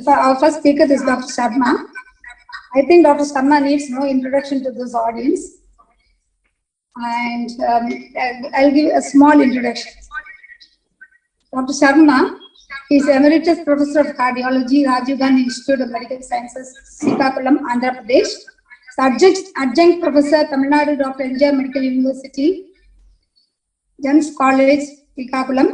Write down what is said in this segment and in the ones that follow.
Our first speaker is Dr. Sharma. I think Dr. Sharma needs no introduction to this audience. And I'll give a small introduction. Dr. Sharma is Emeritus Professor of Cardiology, Rajiv Gandhi Institute of Medical Sciences, Srikakulam, Andhra Pradesh. Adjunct Professor, Tamil Nadu Dr. NGR Medical University, Jens College, Srikakulam.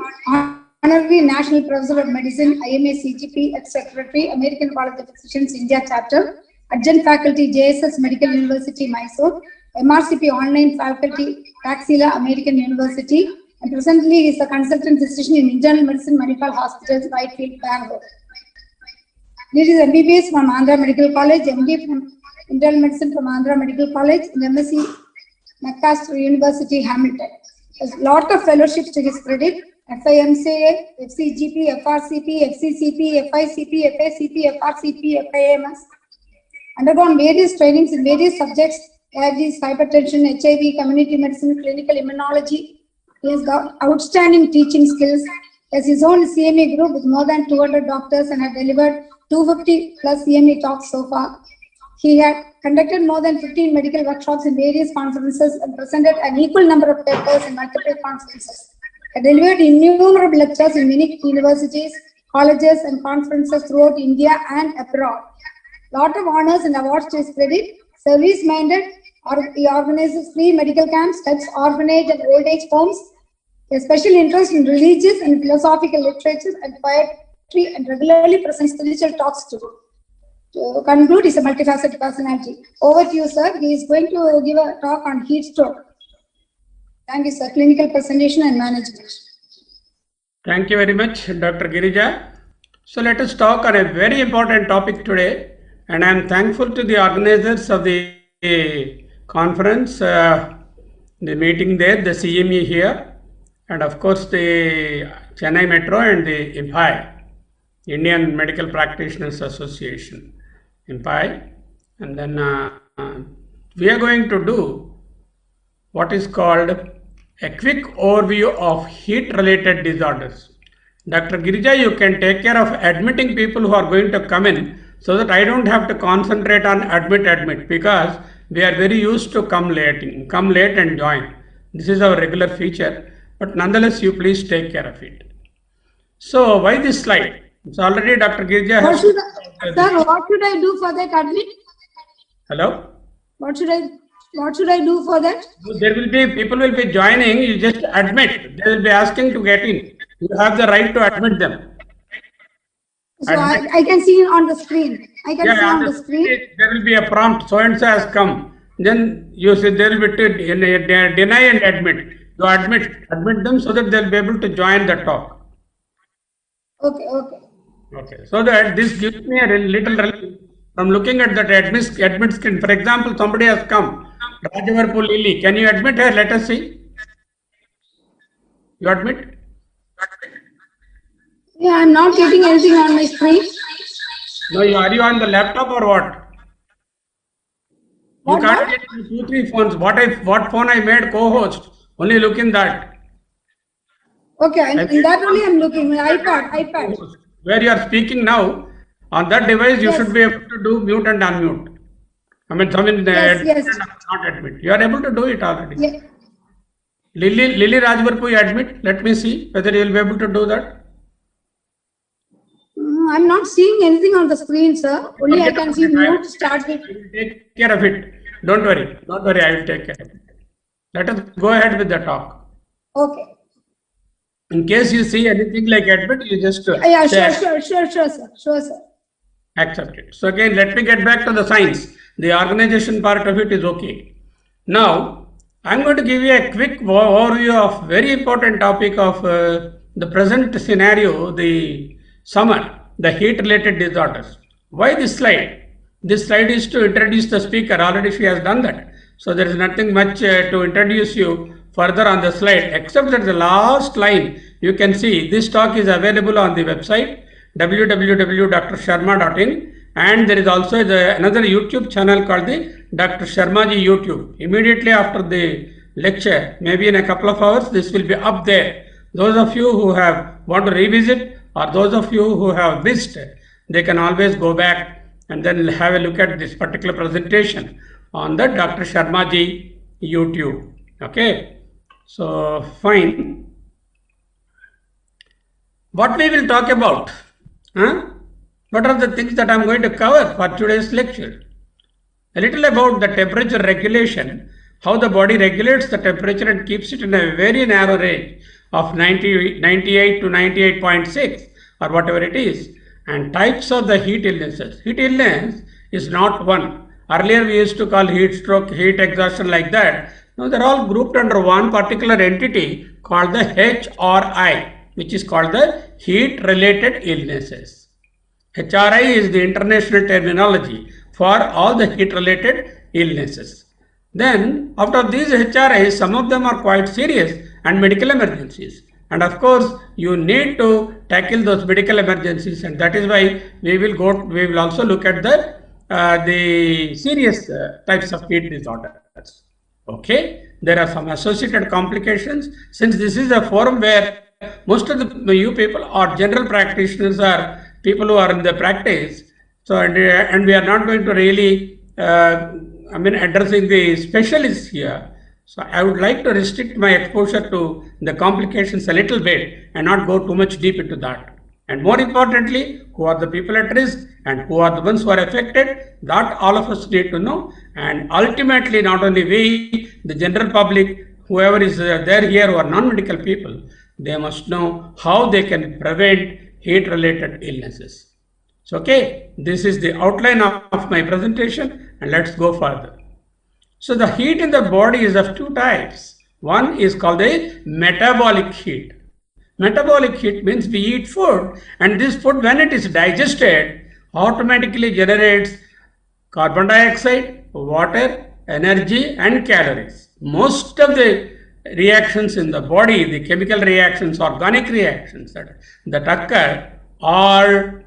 Honorary National Professor of Medicine, IMA CGP, Ex-Secretary, American College of Physicians, India Chapter. Adjunct Faculty, JSS Medical University, Mysore. MRCP Online Faculty, Taxila, American University. And presently is a consultant physician in Internal Medicine, Manipal Hospitals, Whitefield, Bangalore. This is MBBS from Andhra Medical College, MD from Internal Medicine from Andhra Medical College, and MSc McMaster University, Hamilton. There's a lot of fellowships to his credit. FIMCA, FCGP, FRCP, FCCP, FICP, FACP, FRCP, FIMS. Undergone various trainings in various subjects, diabetes, hypertension, HIV, community medicine, clinical immunology. He has got outstanding teaching skills. He has his own CME group with more than 200 doctors and have delivered 250 plus CME talks so far. He had conducted more than 15 medical workshops in various conferences and presented an equal number of papers in multiple conferences. He delivered innumerable lectures in many universities, colleges, and conferences throughout India and abroad. Lot of honors and awards to his credit. Service-minded, he organizes free medical camps, helps orphanage and old age homes. He has special interest in religious and philosophical literature and poetry, and regularly presents spiritual talks too. To conclude, he's a multifaceted personality. Over to you, sir. He is going to give a talk on heat stroke. Thank you, sir. Clinical presentation and management. Thank you very much, Dr. Girija. So let us talk on a very important topic today, and I am thankful to the organizers of the conference, the meeting there, the CME here, and of course the Chennai Metro and the IMPAI, Indian Medical Practitioners Association, IMPAI. And then we are going to do what is called a quick overview of heat-related disorders. Dr. Girija, you can take care of admitting people who are going to come in so that I don't have to concentrate on admit, because we are very used to come late and join. This is our regular feature, but nonetheless, you please take care of it. So, why this slide? It's already Dr. Girija has... Sir, what should I do for that admit? Hello? What should I do for that? There will be, people will be joining, you just admit. They will be asking to get in. You have the right to admit them. So I can see it on the screen. I can see on the screen. There will be a prompt, so and so has come. Then you say there will be deny and admit. You admit them so that they will be able to join the talk. Okay. So that this gives me a little relief from looking at that admit screen. For example, somebody has come, Rajavarpu Lily. Can you admit her? Let us see. You admit? Yeah, I'm not getting anything on my screen. No, are you on the laptop or what? You can't get 2, 3 phones. What phone I made co-host? Only look in that. Okay, in that only I'm looking. iPad. Where you are speaking now, on that device you should be able to do mute and unmute. I mean, yes. Not admit. You are able to do it already. Yeah. Lily Rajvarpu, you admit. Let me see whether you will be able to do that. I'm not seeing anything on the screen, sir. Only I can see mute start with. Take care of it. Don't worry. I will take care of it. Let us go ahead with the talk. Okay. In case you see anything like admit, you just Sure, sir. Accept it. So again, let me get back to the science. The organization part of it is okay. Now, I'm going to give you a quick overview of very important topic of the present scenario, the summer, the heat-related disorders. Why this slide? This slide is to introduce the speaker. Already she has done that. So there is nothing much to introduce you further on the slide, except that the last line you can see this talk is available on the website www.drsharma.in, and there is also another YouTube channel called the Dr. Sharmaji YouTube. Immediately after the lecture, maybe in a couple of hours, this will be up there. Those of you who want to revisit, or those of you who have missed they can always go back and then have a look at this particular presentation on the Dr. Sharma ji YouTube. Okay, so fine. What we will talk about? What are the things that I am going to cover for today's lecture? A little about the temperature regulation, how the body regulates the temperature and keeps it in a very narrow range of 98 to 98.6 or whatever it is, and types of the heat illnesses. Heat illness is not one. Earlier we used to call heat stroke, heat exhaustion like that. Now they're all grouped under one particular entity called the HRI, which is called the heat related illnesses. HRI is the international terminology for all the heat related illnesses. Then after these HRIs, some of them are quite serious and medical emergencies. And of course, you need to tackle those medical emergencies, and that is why we will also look at the serious types of heat disorders. Okay, there are some associated complications. Since this is a forum where most of you people are general practitioners, are people who are in the practice, so and we are not going to really addressing the specialists here. So I would like to restrict my exposure to the complications a little bit and not go too much deep into that. And more importantly, who are the people at risk and who are the ones who are affected, that all of us need to know. And ultimately, not only we, the general public, whoever is there here who are non-medical people, they must know how they can prevent heat-related illnesses. So, okay, this is the outline of my presentation, and let's go further. So the heat in the body is of two types. One is called the metabolic heat. Metabolic heat means we eat food, and this food, when it is digested, automatically generates carbon dioxide, water, energy and calories. Most of the reactions in the body, the chemical reactions, organic reactions that occur are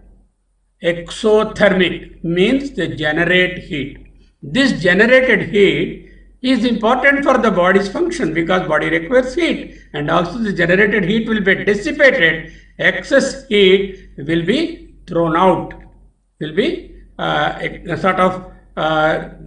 exothermic, means they generate heat. This generated heat is important for the body's function because body requires heat, and also the generated heat will be dissipated. Excess heat will be thrown out, will be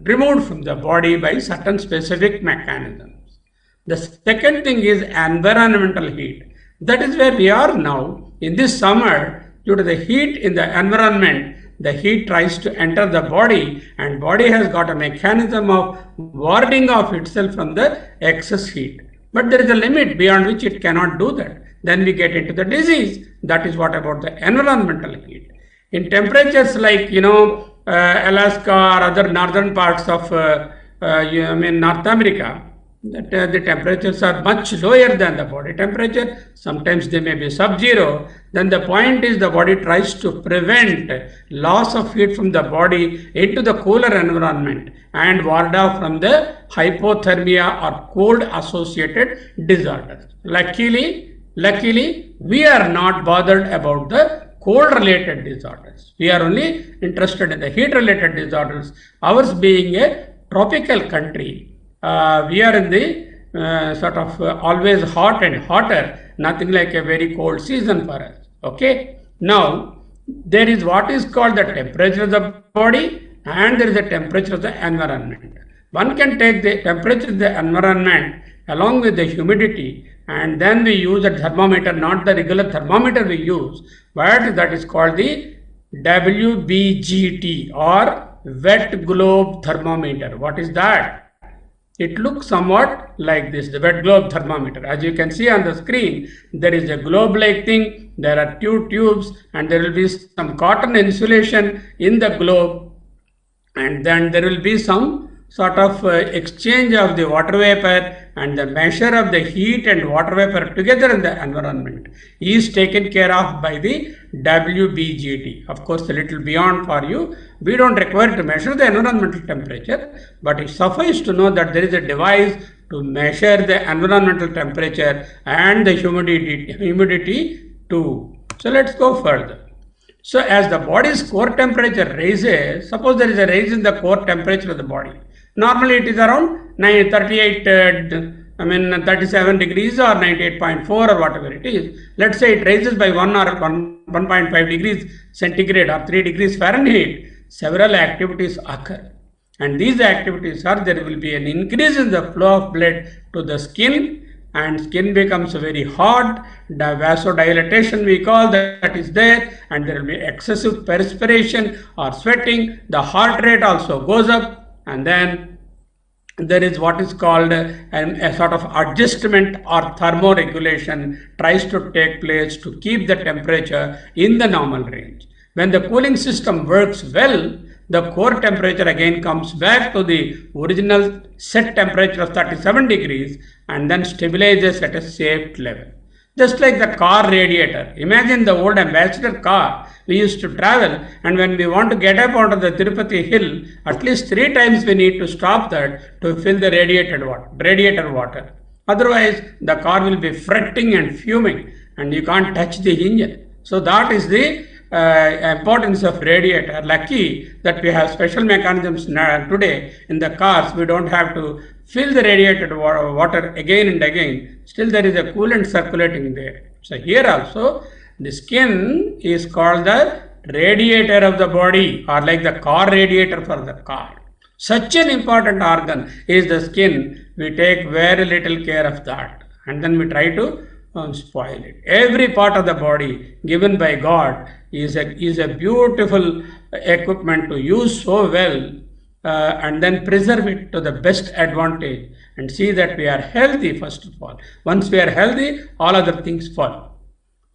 removed from the body by certain specific mechanisms. The second thing is environmental heat. That is where we are now. In this summer, due to the heat in the environment, the heat tries to enter the body, and body has got a mechanism of warding off itself from the excess heat. But there is a limit beyond which it cannot do that. Then we get into the disease. That is what about the environmental heat. In temperatures like, Alaska or other northern parts of North America, the temperatures are much lower than the body temperature. Sometimes they may be sub-zero. Then the point is the body tries to prevent loss of heat from the body into the cooler environment and ward off from the hypothermia or cold associated disorders. Luckily, we are not bothered about the cold related disorders. We are only interested in the heat related disorders. Ours being a tropical country, we are in the always hot and hotter, nothing like a very cold season for us. Okay. Now, there is what is called the temperature of the body, and there is the temperature of the environment. One can take the temperature of the environment along with the humidity, and then we use a thermometer, not the regular thermometer we use, but that is called the WBGT or wet globe thermometer. What is that? It looks somewhat like this, the wet globe thermometer. As you can see on the screen, there is a globe-like thing, there are two tubes, and there will be some cotton insulation in the globe, and then there will be some sort of exchange of the water vapor, and the measure of the heat and water vapor together in the environment is taken care of by the WBGT. Of course, a little beyond for you. We don't require to measure the environmental temperature, but it suffices to know that there is a device to measure the environmental temperature and the humidity too. So let's go further. So as the body's core temperature rises, suppose there is a rise in the core temperature of the body. Normally it is around 38 I mean 37 degrees or 98.4 or whatever it is, let's say it rises by 1 or 1.5 degrees centigrade or 3 degrees Fahrenheit, several activities occur. And these activities are, there will be an increase in the flow of blood to the skin, and skin becomes very hot, the vasodilatation we call that is there, and there will be excessive perspiration or sweating, the heart rate also goes up, and then there is what is called a sort of adjustment or thermoregulation tries to take place to keep the temperature in the normal range. When the cooling system works well, the core temperature again comes back to the original set temperature of 37 degrees and then stabilizes at a safe level. Just like the car radiator. Imagine the old Ambassador car we used to travel, and when we want to get up onto the Tirupati hill, at least 3 times we need to stop that to fill the radiator water. Otherwise, the car will be fretting and fuming and you can't touch the engine. So that is the importance of radiator. Lucky that we have special mechanisms today in the cars. We don't have to fill the radiated water again and again. Still there is a coolant circulating there. So here also the skin is called the radiator of the body, or like the car radiator for the car. Such an important organ is the skin. We take very little care of that, and then we try to spoil it. Every part of the body given by God is a beautiful equipment to use so well, and then preserve it to the best advantage and see that we are healthy first of all. Once we are healthy, all other things follow.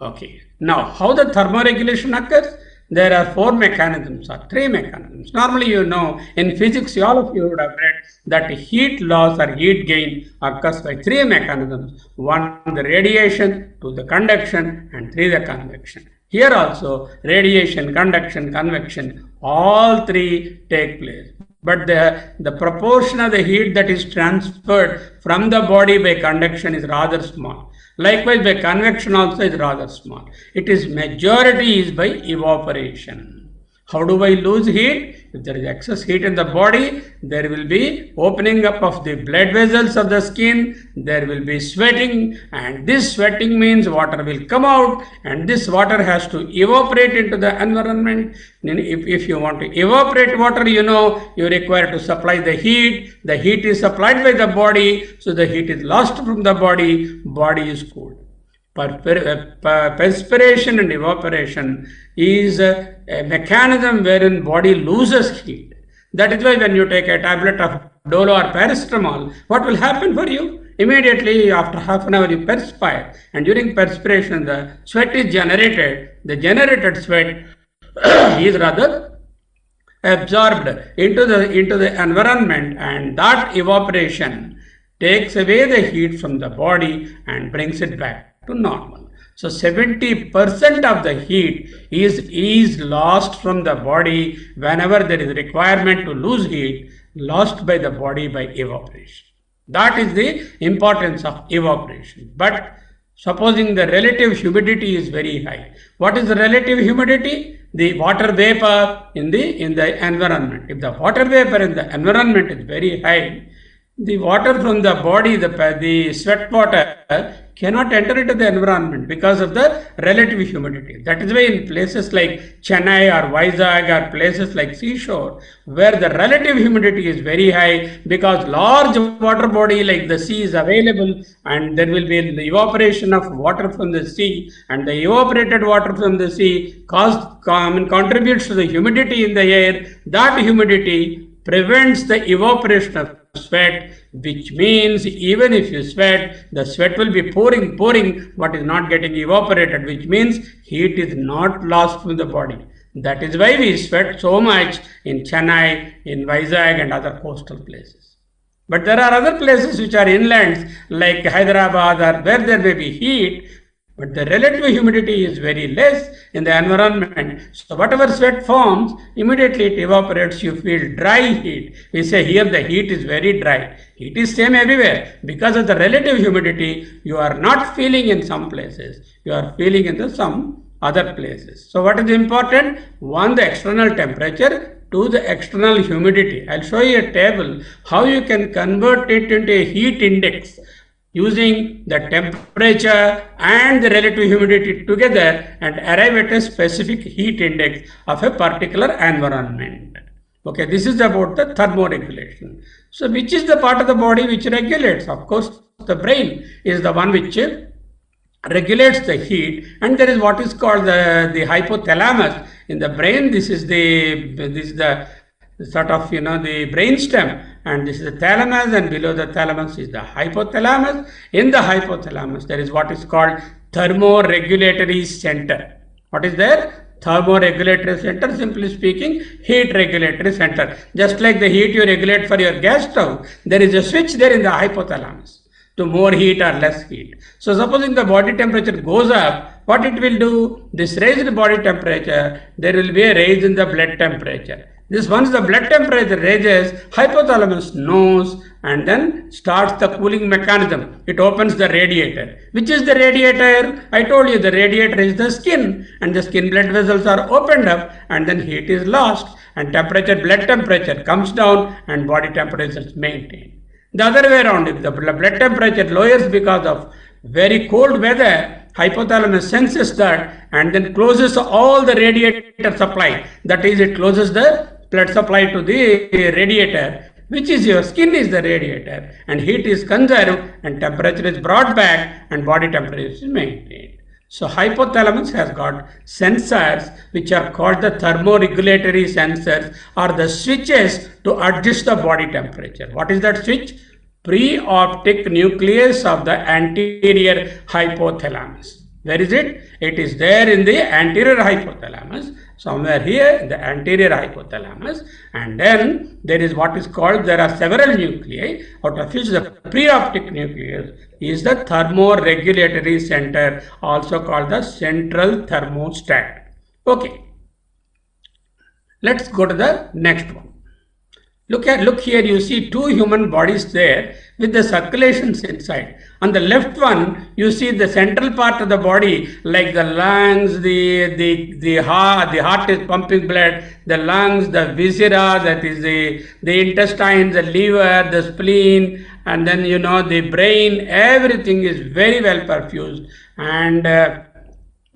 Okay. Now, how the thermoregulation occurs? There are 4 mechanisms or 3 mechanisms. Normally, you know, in physics, all of you would have read that heat loss or heat gain occurs by 3 mechanisms. 1, the radiation, 2, the conduction, and 3, the convection. Here also, radiation, conduction, convection, all 3 take place. But the proportion of the heat that is transferred from the body by conduction is rather small. Likewise, by convection also is rather small. It is majority is by evaporation. How do I lose heat? If there is excess heat in the body, there will be opening up of the blood vessels of the skin, there will be sweating, and this sweating means water will come out, and this water has to evaporate into the environment. If you want to evaporate water, you know, you require to supply the heat is supplied by the body, so the heat is lost from the body is cooled. Perspiration and evaporation is a mechanism wherein body loses heat. That is why when you take a tablet of Dolo or paracetamol, what will happen for you? Immediately after half an hour you perspire, and during perspiration the sweat is generated. The generated sweat is rather absorbed into the environment, and that evaporation takes away the heat from the body and brings it back to normal. So 70% of the heat is lost from the body whenever there is requirement to lose heat, lost by the body by evaporation. That is the importance of evaporation. But supposing the relative humidity is very high. What is the relative humidity? The water vapor in the environment. If the water vapor in the environment is very high, the water from the body, the sweat water cannot enter into the environment because of the relative humidity. That is why in places like Chennai or Vizag or places like seashore, where the relative humidity is very high, because large water body like the sea is available, and there will be the evaporation of water from the sea, and the evaporated water from the sea contributes to the humidity in the air. That humidity prevents the evaporation of sweat, which means even if you sweat, the sweat will be pouring, but is not getting evaporated, which means heat is not lost from the body. That is why we sweat so much in Chennai, in Vizag and other coastal places. But there are other places which are inlands like Hyderabad, or where there may be heat, but the relative humidity is very less in the environment. So whatever sweat forms, immediately it evaporates, you feel dry heat. We say here the heat is very dry. Heat is same everywhere. Because of the relative humidity, you are not feeling in some places. You are feeling in some other places. So what is important? 1, the external temperature. 2, the external humidity. I'll show you a table how you can convert it into a heat index. using the temperature and the relative humidity together and arrive at a specific heat index of a particular environment. Okay, this is about the thermoregulation. So which is the part of the body which regulates? Of course, the brain is the one which regulates the heat, and there is what is called the hypothalamus in the brain. This is the sort of the brainstem, and this is the thalamus, and below the thalamus is the hypothalamus. In the hypothalamus there is what is called thermoregulatory center. What is there? Thermoregulatory center, simply speaking, heat regulatory center. Just like the heat you regulate for your gas stove, there is a switch there in the hypothalamus to more heat or less heat. So supposing the body temperature goes up, what it will do? This raised body temperature, there will be a raise in the blood temperature. This once the blood temperature raises, hypothalamus knows and then starts the cooling mechanism. It opens the radiator. Which is the radiator? I told you the radiator is the skin, and the skin blood vessels are opened up and then heat is lost and blood temperature comes down and body temperature is maintained. The other way around, if the blood temperature lowers because of very cold weather, hypothalamus senses that and then closes all the radiator supply. That is, it closes the blood supply to the radiator, which is your skin is the radiator, and heat is conserved and temperature is brought back and body temperature is maintained. So hypothalamus has got sensors which are called the thermoregulatory sensors, or the switches to adjust the body temperature. What is that switch? Preoptic nucleus of the anterior hypothalamus. Where is it? It is there in the anterior hypothalamus, somewhere here in the anterior hypothalamus, and then there is what is called, there are several nuclei, out of which the preoptic nucleus is the thermoregulatory center, also called the central thermostat. Okay, let's go to the next one. Look here, you see two human bodies there with the circulations inside. On the left one, you see the central part of the body, like the lungs, the heart is pumping blood, the lungs, the viscera, that is the intestines, the liver, the spleen, and then the brain. Everything is very well perfused, and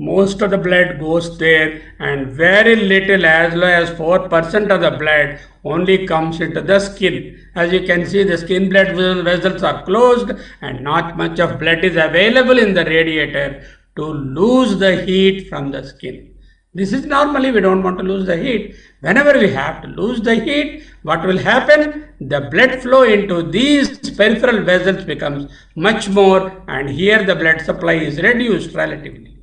most of the blood goes there, and very little, as low as 4% of the blood only comes into the skin. As you can see, the skin blood vessels are closed and not much of blood is available in the radiator to lose the heat from the skin. This is normally, we don't want to lose the heat. Whenever we have to lose the heat, what will happen? The blood flow into these peripheral vessels becomes much more, and here the blood supply is reduced relatively,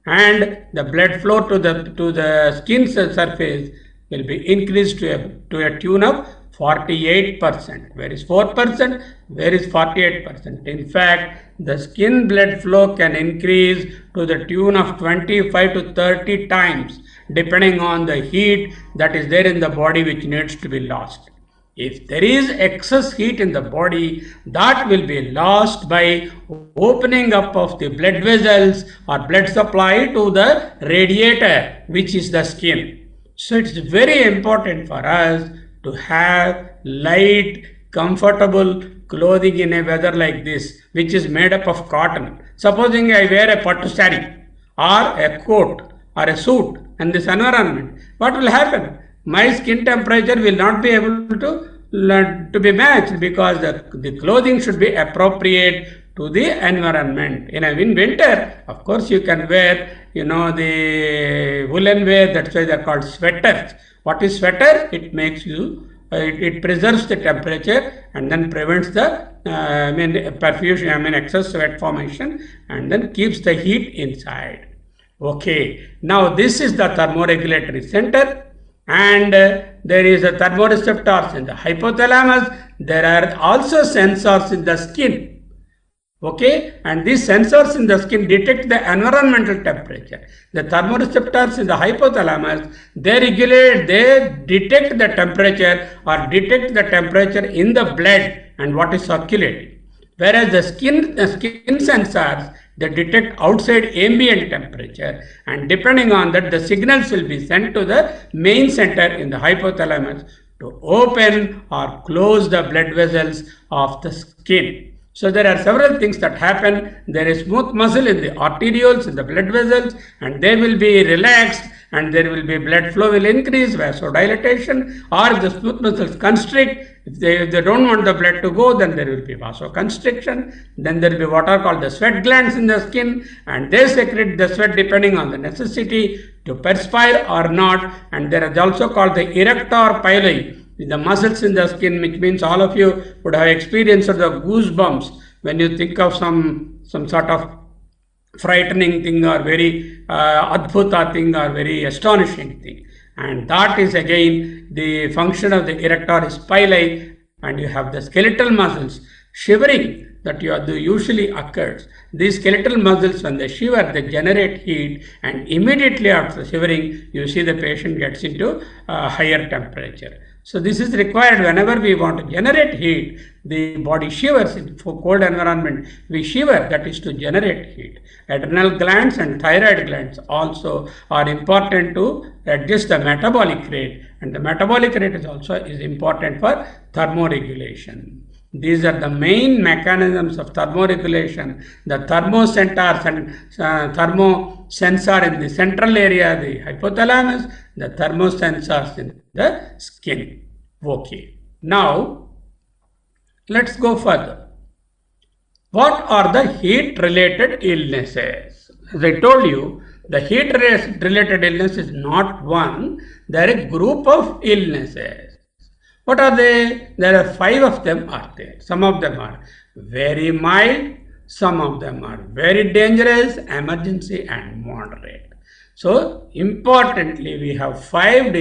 and the blood flow to the skin surface will be increased to a tune of 48%. Where is 4%? Where is 48%? In fact, the skin blood flow can increase to the tune of 25 to 30 times, depending on the heat that is there in the body which needs to be lost. If there is excess heat in the body, that will be lost by opening up of the blood vessels or blood supply to the radiator, which is the skin. So it's very important for us to have light, comfortable clothing in a weather like this, which is made up of cotton. Supposing I wear a pattu saree or a coat or a suit in this environment, what will happen? My skin temperature will not be able to be matched, because the clothing should be appropriate to the environment. In winter, of course, you can wear the woolen wear, that's why they're called sweaters. What is sweater? It makes you it preserves the temperature and then prevents the perfusion, excess sweat formation, and then keeps the heat inside. Okay, now this is the thermoregulatory center, and there is a thermoreceptors in the hypothalamus. There are also sensors in the skin. Okay, and these sensors in the skin detect the environmental temperature. The thermoreceptors in the hypothalamus, they detect the temperature or detect the temperature in the blood and what is circulating. Whereas the skin sensors, they detect outside ambient temperature, and depending on that, the signals will be sent to the main center in the hypothalamus to open or close the blood vessels of the skin. So there are several things that happen. There is smooth muscle in the arterioles, in the blood vessels, and they will be relaxed, and there will be blood flow will increase, vasodilatation, or if the smooth muscles constrict, if they don't want the blood to go, then there will be vasoconstriction. Then there will be what are called the sweat glands in the skin, and they secrete the sweat depending on the necessity to perspire or not. And there is also called the erector pili, the muscles in the skin, which means all of you would have experienced the goosebumps when you think of some sort of frightening thing or very adbhuta thing or very astonishing thing. And that is again the function of the erector pili, and you have the skeletal muscles shivering that usually occurs. These skeletal muscles, when they shiver, they generate heat, and immediately after shivering, you see the patient gets into higher temperature. So this is required whenever we want to generate heat. The body shivers in cold environment. We shiver, that is to generate heat. Adrenal glands and thyroid glands also are important to adjust the metabolic rate, and the metabolic rate is also important for thermoregulation. These are the main mechanisms of thermoregulation. The thermocenters and thermosensor in the central area, the hypothalamus, the thermosensors in the skin. Okay. Now, let's go further. What are the heat-related illnesses? As I told you, the heat-related illness is not one. There are a group of illnesses. What are they? There are 5 of them are there. Some of them are very mild, some of them are very dangerous, emergency and moderate. So importantly, we have 5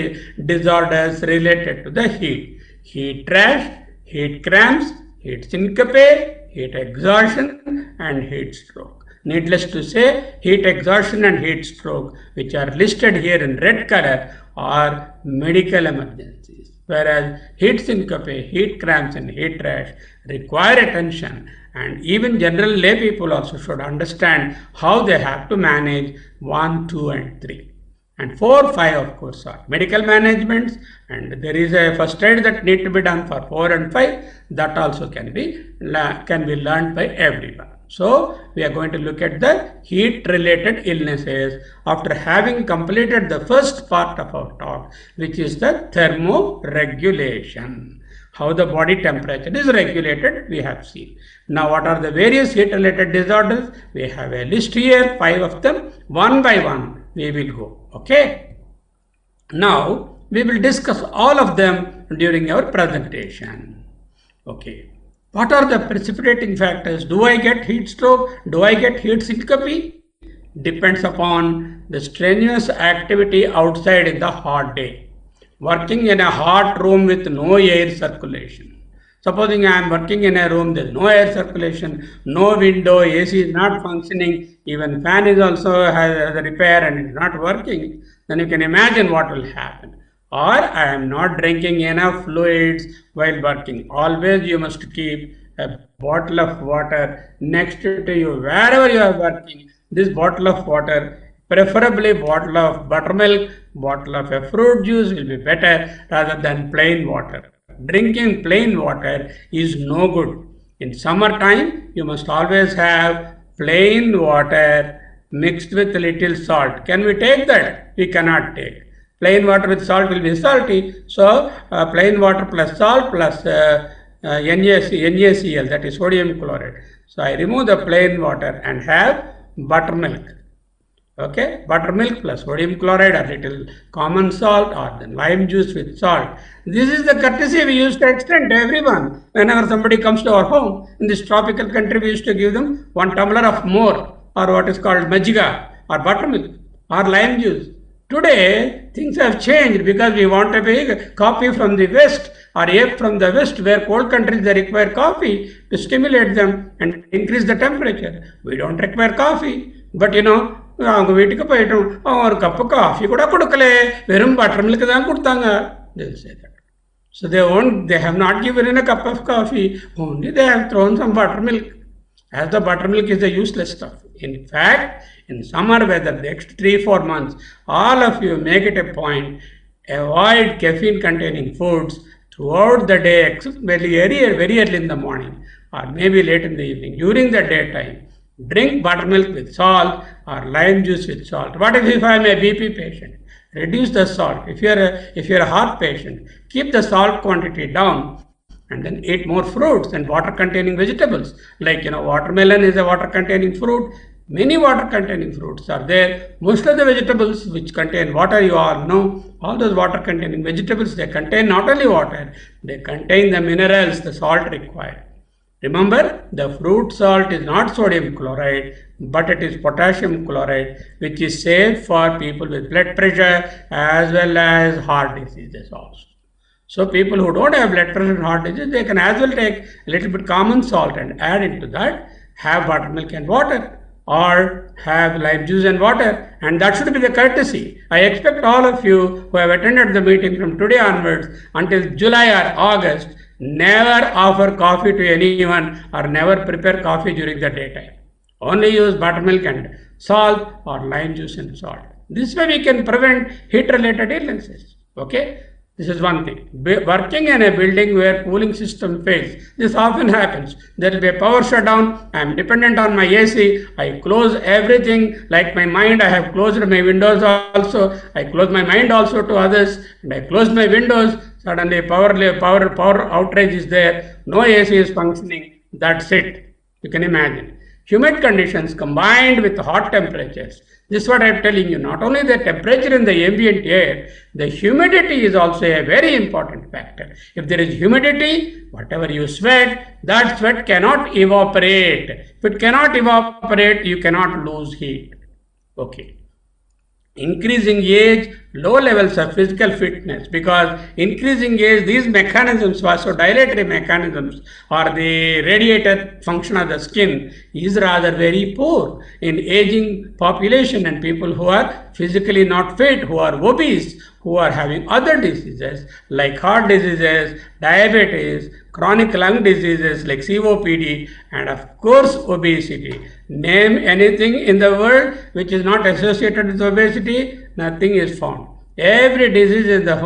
disorders related to the heat. Heat rash, heat cramps, heat syncope, heat exhaustion and heat stroke. Needless to say, heat exhaustion and heat stroke, which are listed here in red color, are medical emergencies, whereas heat syncope, heat cramps and heat rash require attention, and even general lay people also should understand how they have to manage 1, 2 and 3. And 4, 5 of course are medical managements, and there is a first aid that need to be done for 4 and 5. That also can be learned by everyone. So we are going to look at the heat related illnesses after having completed the first part of our talk, which is the thermoregulation. How the body temperature is regulated, we have seen. Now what are the various heat related disorders? We have a list here, 5 of them. One by one we will go. Okay. Now we will discuss all of them during our presentation. Okay. What are the precipitating factors? Do I get heat stroke? Do I get heat syncope? Depends upon the strenuous activity outside in the hot day. Working in a hot room with no air circulation. Supposing I am working in a room, there is no air circulation, no window, AC is not functioning, even fan is also has a repair and is not working, then you can imagine what will happen. Or I am not drinking enough fluids while working. Always you must keep a bottle of water next to you wherever you are working. This bottle of water, preferably bottle of buttermilk, bottle of a fruit juice will be better rather than plain water. Drinking plain water is no good. In summertime, you must always have plain water mixed with a little salt. Can we take that? We cannot take. Plain water with salt will be salty, so plain water plus salt plus NaCl, that is sodium chloride. So I remove the plain water and have buttermilk. Okay, buttermilk plus sodium chloride or little common salt or then lime juice with salt. This is the courtesy we used to extend to everyone. Whenever somebody comes to our home, in this tropical country, we used to give them 1 tumbler of more, or what is called majjiga or buttermilk or lime juice. Today, things have changed because we want a big coffee from the West or ape from the West, where cold countries they require coffee to stimulate them and increase the temperature. We don't require coffee, but அவங்க வீட்டுக்கு போயிட்டோம், ஒரு cup coffee கூட கொடுக்கல, வெறும் butter milk தான் கொடுத்தாங்க. They will say that. So they have not given in a cup of coffee, only they have thrown some buttermilk. As the buttermilk is a useless stuff. In fact, in summer weather, the next 3-4 months, all of you make it a point, avoid caffeine containing foods throughout the day, except very early in the morning. or maybe late in the evening. During the daytime, drink buttermilk with salt or lime juice with salt. What if I am a BP patient? Reduce the salt. If you're a heart patient, keep the salt quantity down and then eat more fruits and water containing vegetables. Like, watermelon is a water containing fruit. Many water containing fruits are there. Most of the vegetables which contain water, you all know, all those water containing vegetables, they contain not only water, they contain the minerals, the salt required. Remember, the fruit salt is not sodium chloride, but it is potassium chloride, which is safe for people with blood pressure as well as heart diseases also. So people who don't have blood pressure and heart disease, they can as well take a little bit common salt and add into that, have buttermilk and water, or have lime juice and water, and that should be the courtesy. I expect all of you who have attended the meeting from today onwards until July or August, never offer coffee to anyone or never prepare coffee during the daytime. Only use buttermilk and salt or lime juice and salt. This way we can prevent heat-related illnesses. Okay? This is one thing. Working in a building where cooling system fails, this often happens. There will be a power shutdown. I am dependent on my AC. I close everything. Like my mind, I have closed my windows also. I close my mind also to others, and I close my windows. Suddenly, power outrage is there. No AC is functioning. That's it. You can imagine. Humid conditions combined with hot temperatures. This is what I am telling you. Not only the temperature in the ambient air, the humidity is also a very important factor. If there is humidity, whatever you sweat, that sweat cannot evaporate. If it cannot evaporate, you cannot lose heat. Okay. Increasing age, low levels of physical fitness, because increasing age, these mechanisms, vasodilatory mechanisms or the radiator function of the skin is rather very poor in aging population, and people who are physically not fit, who are obese, who are having other diseases like heart diseases, diabetes, chronic lung diseases like COPD, and of course obesity. Name anything in the world which is not associated with obesity, nothing is found. Every disease in the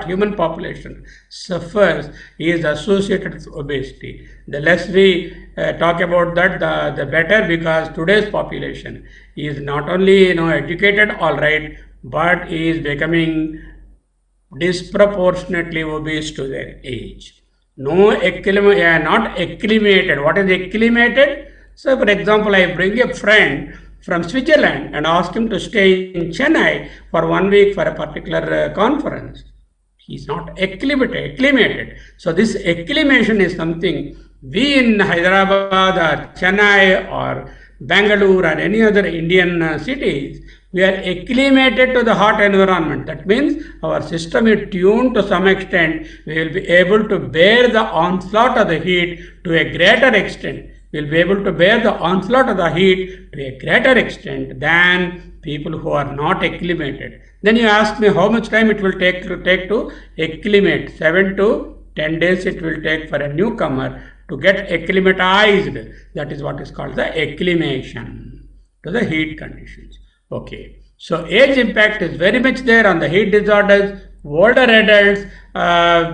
human population suffers is associated with obesity. The less we talk about that, the better, because today's population is not only educated, all right, but is becoming disproportionately obese to their age. Not acclimated. What is acclimated? So, for example, I bring a friend from Switzerland and ask him to stay in Chennai for 1 week for a particular conference. He is not acclimated. So, this acclimation is something we in Hyderabad or Chennai or Bangalore or any other Indian cities, we are acclimated to the hot environment. That means our system is tuned to some extent. We will be able to bear the onslaught of the heat to a greater extent. We will be able to bear the onslaught of the heat to a greater extent than people who are not acclimated. Then you ask me how much time it will take to acclimate. 7 to 10 days it will take for a newcomer to get acclimatized. That is what is called the acclimation to the heat conditions. Okay, so age impact is very much there on the heat disorders. Older adults,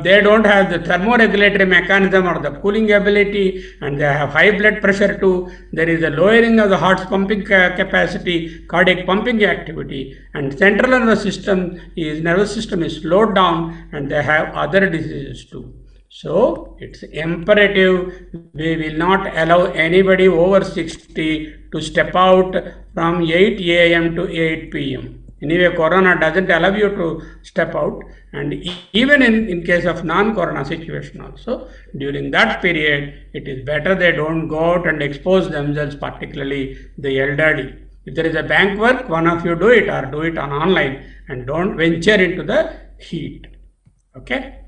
they don't have the thermoregulatory mechanism or the cooling ability, and they have high blood pressure too. There is a lowering of the heart's pumping capacity, cardiac pumping activity, and central nervous system is slowed down, and they have other diseases too. So, it's imperative we will not allow anybody over 60 to step out from 8 a.m. to 8 p.m. Anyway, Corona doesn't allow you to step out, and even in case of non-Corona situation also, during that period, it is better they don't go out and expose themselves, particularly the elderly. If there is a bank work, one of you do it or do it on online, and don't venture into the heat. Okay?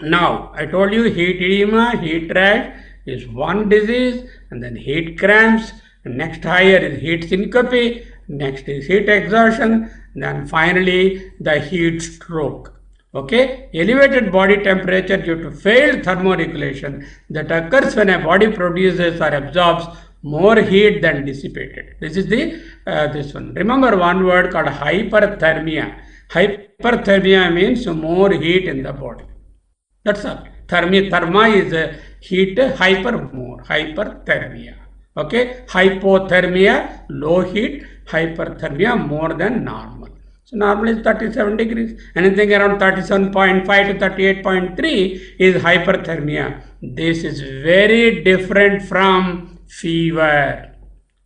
Now, I told you heat edema, heat rash is one disease, and then heat cramps, and next higher is heat syncope, next is heat exhaustion, then finally the heat stroke. Okay, elevated body temperature due to failed thermoregulation that occurs when a body produces or absorbs more heat than dissipated. This is this one. Remember one word called hyperthermia. Hyperthermia means more heat in the body. That's all. Therma is heat hyper more, hyperthermia. Okay, hypothermia, low heat, hyperthermia, more than normal. So normally it's 37 degrees. Anything around 37.5 to 38.3 is hyperthermia. This is very different from fever.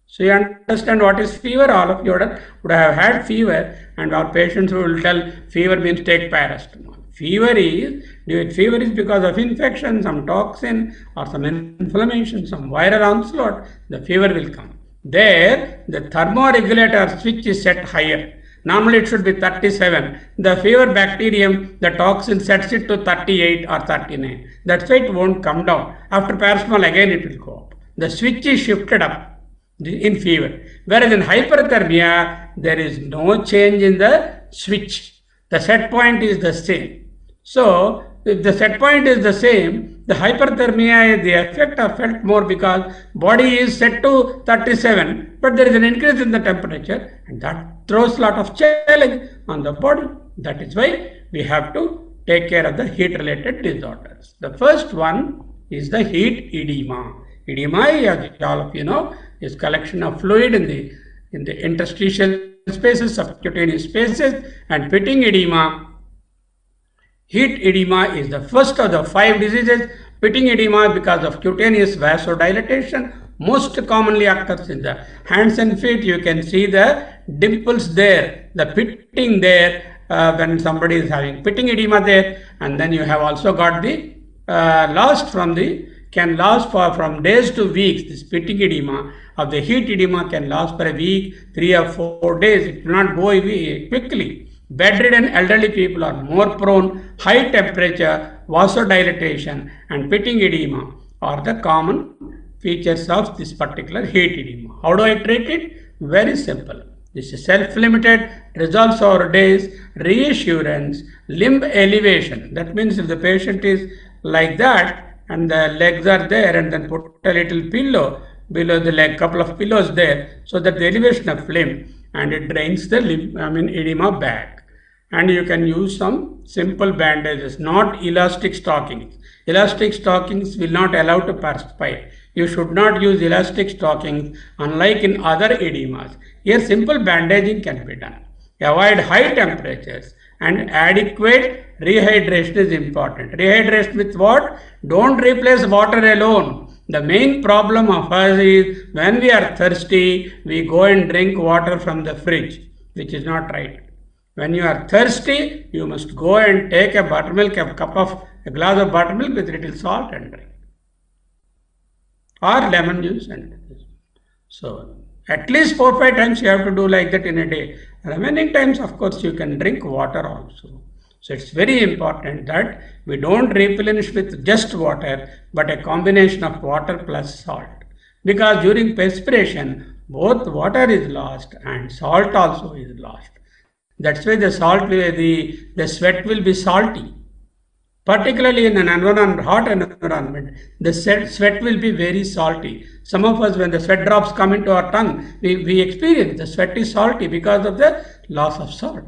So you understand what is fever? All of you would have had fever, and our patients will tell fever means take paracetamol. Fever is because of infection, some toxin or some inflammation, some viral onslaught, the fever will come. There, the thermoregulator switch is set higher. Normally it should be 37. The fever bacterium, the toxin sets it to 38 or 39. That's why it won't come down. After paracetamol again it will go up. The switch is shifted up in fever. Whereas in hyperthermia, there is no change in the switch. The set point is the same. So, if the set point is the same, the hyperthermia, the effect are felt more because body is set to 37, but there is an increase in the temperature, and that throws a lot of challenge on the body. That is why we have to take care of the heat related disorders. The first one is the heat edema. Edema, as all of you know, is collection of fluid in the interstitial spaces, subcutaneous spaces, and pitting edema. Heat edema is the first of the 5 diseases. Pitting edema because of cutaneous vasodilatation most commonly occurs in the hands and feet. You can see the dimples there, the pitting there when somebody is having pitting edema there, and then you have also got the can last from days to weeks. This pitting edema of the heat edema can last for a week, 3 or 4 days. It will not go away quickly. Bedridden elderly people are more prone. High temperature, vasodilatation, and pitting edema are the common features of this particular heat edema. How do I treat it? Very simple. This is self-limited, resolves over days, reassurance, limb elevation. That means if the patient is like that and the legs are there, and then put a little pillow below the leg, couple of pillows there, so that the elevation of limb, and it drains the edema back. And you can use some simple bandages, not elastic stockings. Elastic stockings will not allow to perspire. You should not use elastic stockings unlike in other edemas. Here simple bandaging can be done. Avoid high temperatures, and adequate rehydration is important. Rehydration with what? Don't replace water alone. The main problem of us is when we are thirsty, we go and drink water from the fridge, which is not right. When you are thirsty, you must go and take a buttermilk, a glass of buttermilk with little salt and drink. Or lemon juice. So, at least 4 or 5 times you have to do like that in a day. Remaining times, of course, you can drink water also. So, it's very important that we don't replenish with just water, but a combination of water plus salt. Because during perspiration, both water is lost and salt also is lost. That's why the sweat will be salty. Particularly in an hot environment, the sweat will be very salty. Some of us, when the sweat drops come into our tongue, we experience the sweat is salty because of the loss of salt.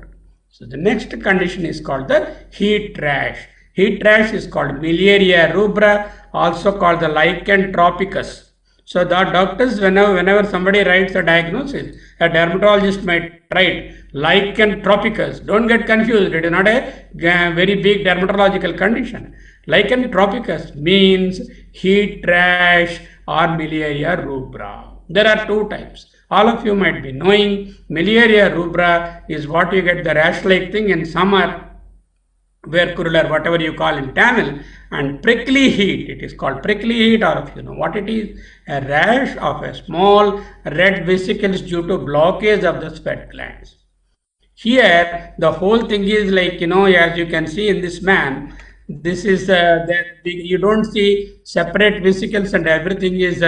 So the next condition is called the heat rash. Heat rash is called miliaria rubra, also called the lichen tropicus. So the doctors, whenever somebody writes a diagnosis, a dermatologist might write lichen tropicus. Don't get confused. It is not a very big dermatological condition. Lichen tropicus means heat rash or miliaria rubra. There are 2 types. All of you might be knowing miliaria rubra is what you get the rash-like thing in summer, vercular, whatever you call in Tamil, and prickly heat. It is called prickly heat, or if you know what it is, a rash of a small red vesicles due to blockage of the sweat glands. Here, the whole thing is like, as you can see in this man, this is you don't see separate vesicles, and everything is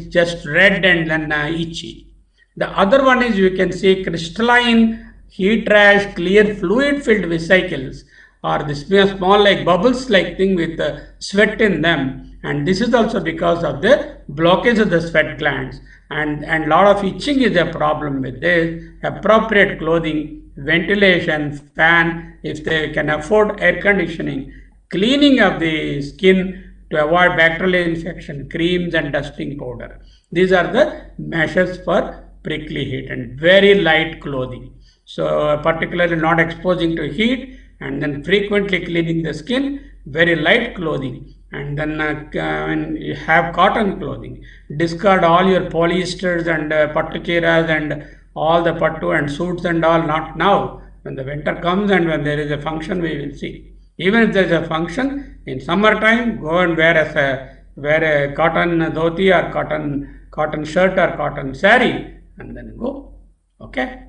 just red and then itchy. The other one is, you can see crystalline heat rash, clear fluid filled vesicles, or this small like bubbles like thing with sweat in them, and this is also because of the blockage of the sweat glands, and lot of itching is a problem with this. Appropriate clothing, ventilation, fan, if they can afford air conditioning, cleaning of the skin to avoid bacterial infection, creams and dusting powder. These are the measures for prickly heat, and very light clothing. So particularly not exposing to heat, and then frequently cleaning the skin, very light clothing, and then when you have cotton clothing, discard all your polyesters and pattucheras and all the pattu and suits and all, not now. When the winter comes and when there is a function, we will see. Even if there is a function in summertime, go and wear a cotton dhoti or cotton shirt or cotton sari, and then go. Okay.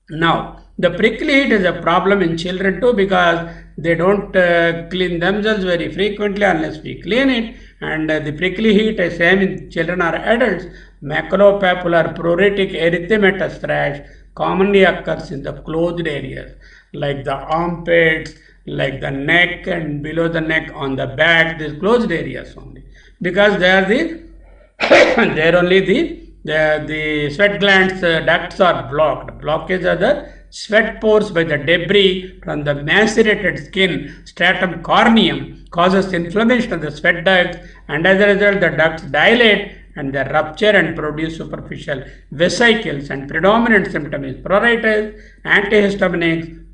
Now, the prickly heat is a problem in children too, because they don't clean themselves very frequently unless we clean it. And the prickly heat is same in children or adults. Maculopapular pruritic erythematous rash commonly occurs in the closed areas like the armpits, like the neck and below the neck, on the back, these closed areas only, because they are they're only the sweat glands ducts are blocked. Blockage are the sweat pores by the debris from the macerated skin. Stratum corneum causes inflammation of the sweat ducts, and as a result the ducts dilate and they rupture and produce superficial vesicles, and predominant symptom is pruritus, antihistaminics,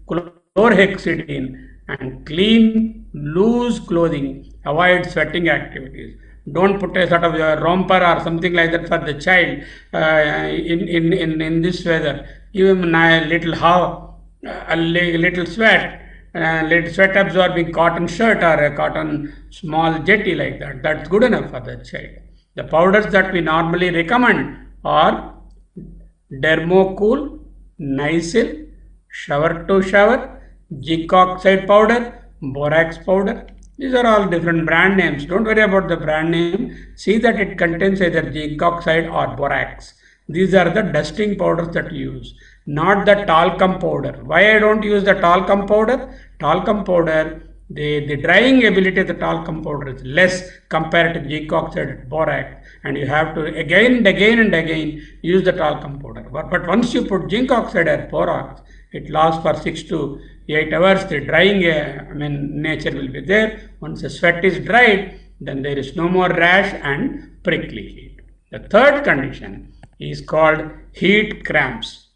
chlorhexidine, and clean loose clothing. Avoid sweating activities. Don't put a sort of a romper or something like that for the child in this weather. Give him a little little sweat, little sweat absorbing cotton shirt or a cotton small jetty like that. That's good enough for the child. The powders that we normally recommend are Dermocool, Nycil, shower to shower, zinc oxide powder, borax powder. These are all different brand names. Don't worry about the brand name. See that it contains either zinc oxide or borax. These are the dusting powders that you use, not the talcum powder. Why I don't use the talcum powder? Talcum powder, the drying ability of the talcum powder is less compared to zinc oxide and borax, and you have to again and again use the talcum powder. But once you put zinc oxide or borax, it lasts for 6 to 8 hours. The drying nature will be there. Once the sweat is dried, then there is no more rash and prickly heat. The third condition is called heat cramps.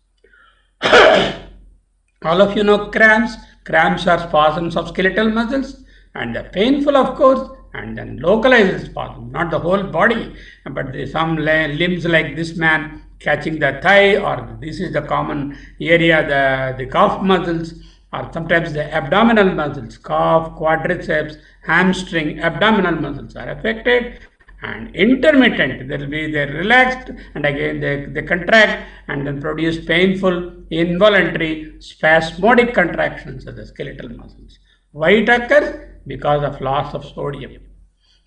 All of you know cramps. Cramps are spasms of skeletal muscles, and they're painful, of course, and then localized spasm, not the whole body, but some limbs like this man catching the thigh, or this is the common area, the calf muscles, or sometimes the abdominal muscles, calf, quadriceps, hamstring, abdominal muscles are affected. And intermittent, they're relaxed and again they contract and then produce painful, involuntary, spasmodic contractions of the skeletal muscles. Why it occurs? Because of loss of sodium.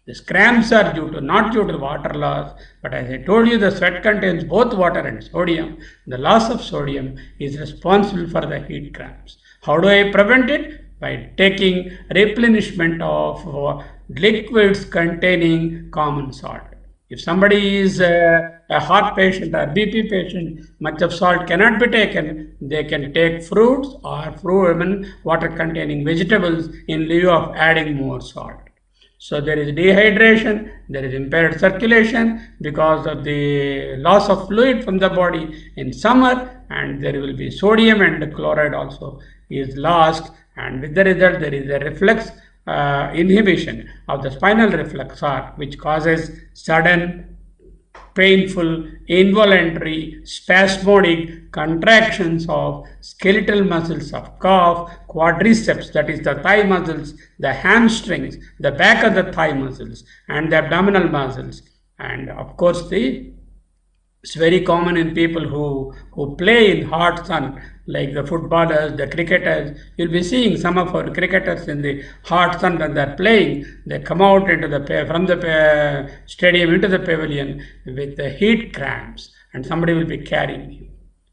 These cramps are not due to water loss, but as I told you, the sweat contains both water and sodium. The loss of sodium is responsible for the heat cramps. How do I prevent it? By taking replenishment of liquids containing common salt. If somebody is a heart patient or BP patient, much of salt cannot be taken. They can take fruits or water containing vegetables in lieu of adding more salt. So there is dehydration, there is impaired circulation because of the loss of fluid from the body in summer, and there will be sodium and chloride also is lost, and with the result there is a reflex inhibition of the spinal reflex arc, which causes sudden, painful, involuntary, spasmodic contractions of skeletal muscles of calf, quadriceps, that is the thigh muscles, the hamstrings, the back of the thigh muscles, and the abdominal muscles. And of course, it's very common in people who play in hot sun, like the footballers, the cricketers. You'll be seeing some of our cricketers in the hot sun when they're playing. They come out from the stadium into the pavilion with the heat cramps, and somebody will be carrying you.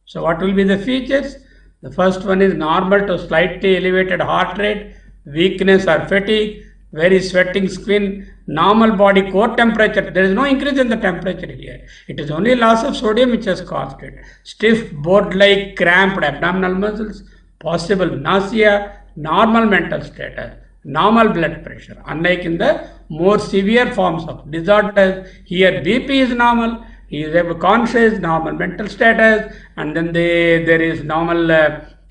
So what will be the features? The first one is normal to slightly elevated heart rate, weakness or fatigue, very sweating skin, normal body core temperature. There is no increase in the temperature here. It is only loss of sodium which has caused it. Stiff, board-like, cramped abdominal muscles, possible nausea, normal mental status, normal blood pressure. Unlike in the more severe forms of disorders, here BP is normal, he is conscious, normal mental status, and then there is normal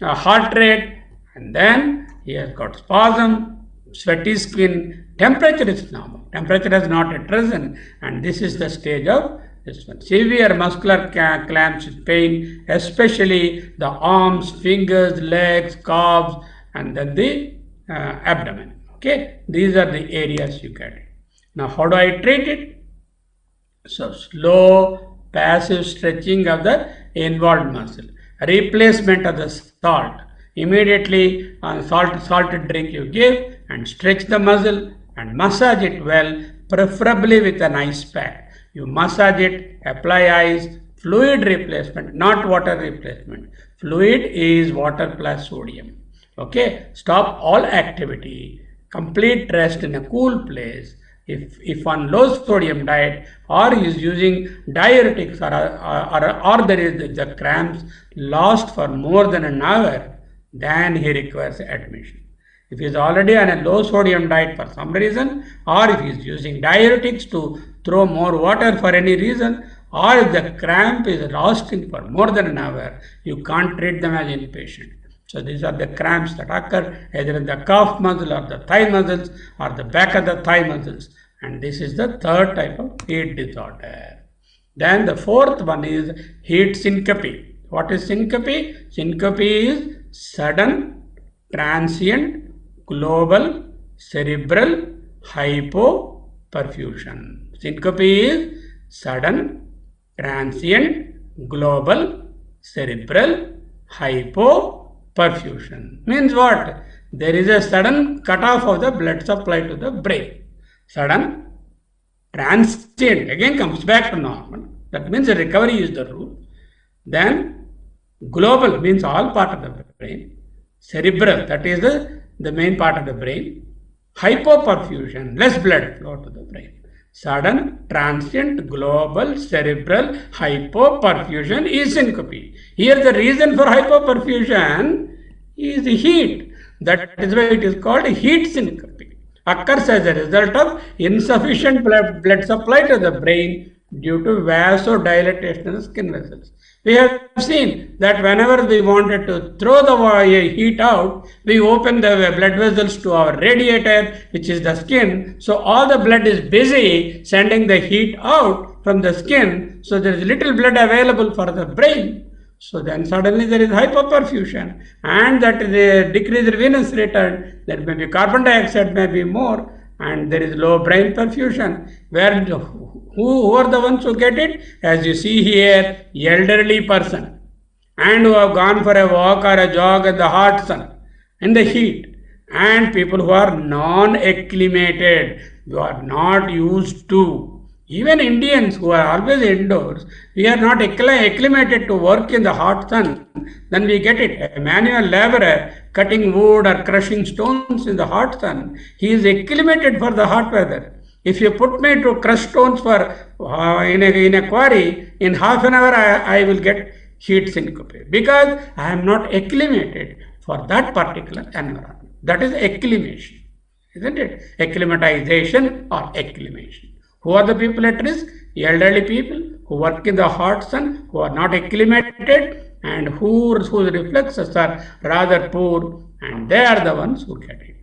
heart rate, and then he has got spasm, sweaty skin, temperature is normal, temperature has not yet risen, and this is the stage of this one. Severe muscular clamps with pain, especially the arms, fingers, legs, calves, and then the abdomen. Okay, these are the areas you get it. Now, how do I treat it? So, slow, passive stretching of the involved muscle, replacement of the salt. Immediately on salted drink you give and stretch the muscle and massage it well, preferably with an ice pack. You massage it, apply ice, fluid replacement, not water replacement. Fluid is water plus sodium. Okay, stop all activity, complete rest in a cool place. If on low sodium diet or is using diuretics or there is the cramps last for more than an hour, then he requires admission. If he is already on a low sodium diet for some reason, or if he is using diuretics to throw more water for any reason, or if the cramp is lasting for more than an hour, you can't treat them as inpatient. So these are the cramps that occur either in the calf muscle or the thigh muscles or the back of the thigh muscles. And this is the third type of heat disorder. Then the fourth one is heat syncope. What is syncope? Syncope is sudden, transient, global, cerebral hypoperfusion. Syncope is sudden, transient, global, cerebral hypoperfusion. Means what? There is a sudden cutoff of the blood supply to the brain. Sudden, transient, again comes back to normal. That means the recovery is the rule. Then global means all part of the brain. Cerebral, that is the main part of the brain. Hypoperfusion, less blood flow to the brain. Sudden, transient, global, cerebral hypoperfusion is syncope. Here the reason for hypoperfusion is heat. That is why it is called heat syncope. Occurs as a result of insufficient blood supply to the brain due to vasodilatation of skin vessels. We have seen that whenever we wanted to throw the heat out, we open the blood vessels to our radiator, which is the skin. So all the blood is busy sending the heat out from the skin. So there is little blood available for the brain. So then suddenly there is hypoperfusion, and that is a decreased venous return. There may be carbon dioxide may be more, and there is low brain perfusion. Where who are the ones who get it? As you see here, elderly person, and who have gone for a walk or a jog in the hot sun, in the heat, and people who are non-acclimated, who are not used to. Even Indians who are always indoors, we are not acclimated to work in the hot sun, then we get it. A manual laborer cutting wood or crushing stones in the hot sun, he is acclimated for the hot weather. If you put me to crush stones for in a quarry, in half an hour I will get heat syncope because I am not acclimated for that particular environment. That is acclimation, isn't it? Acclimatization or acclimation. Who are the people at risk? Elderly people who work in the hot sun, who are not acclimated, and whose reflexes are rather poor, and they are the ones who get it.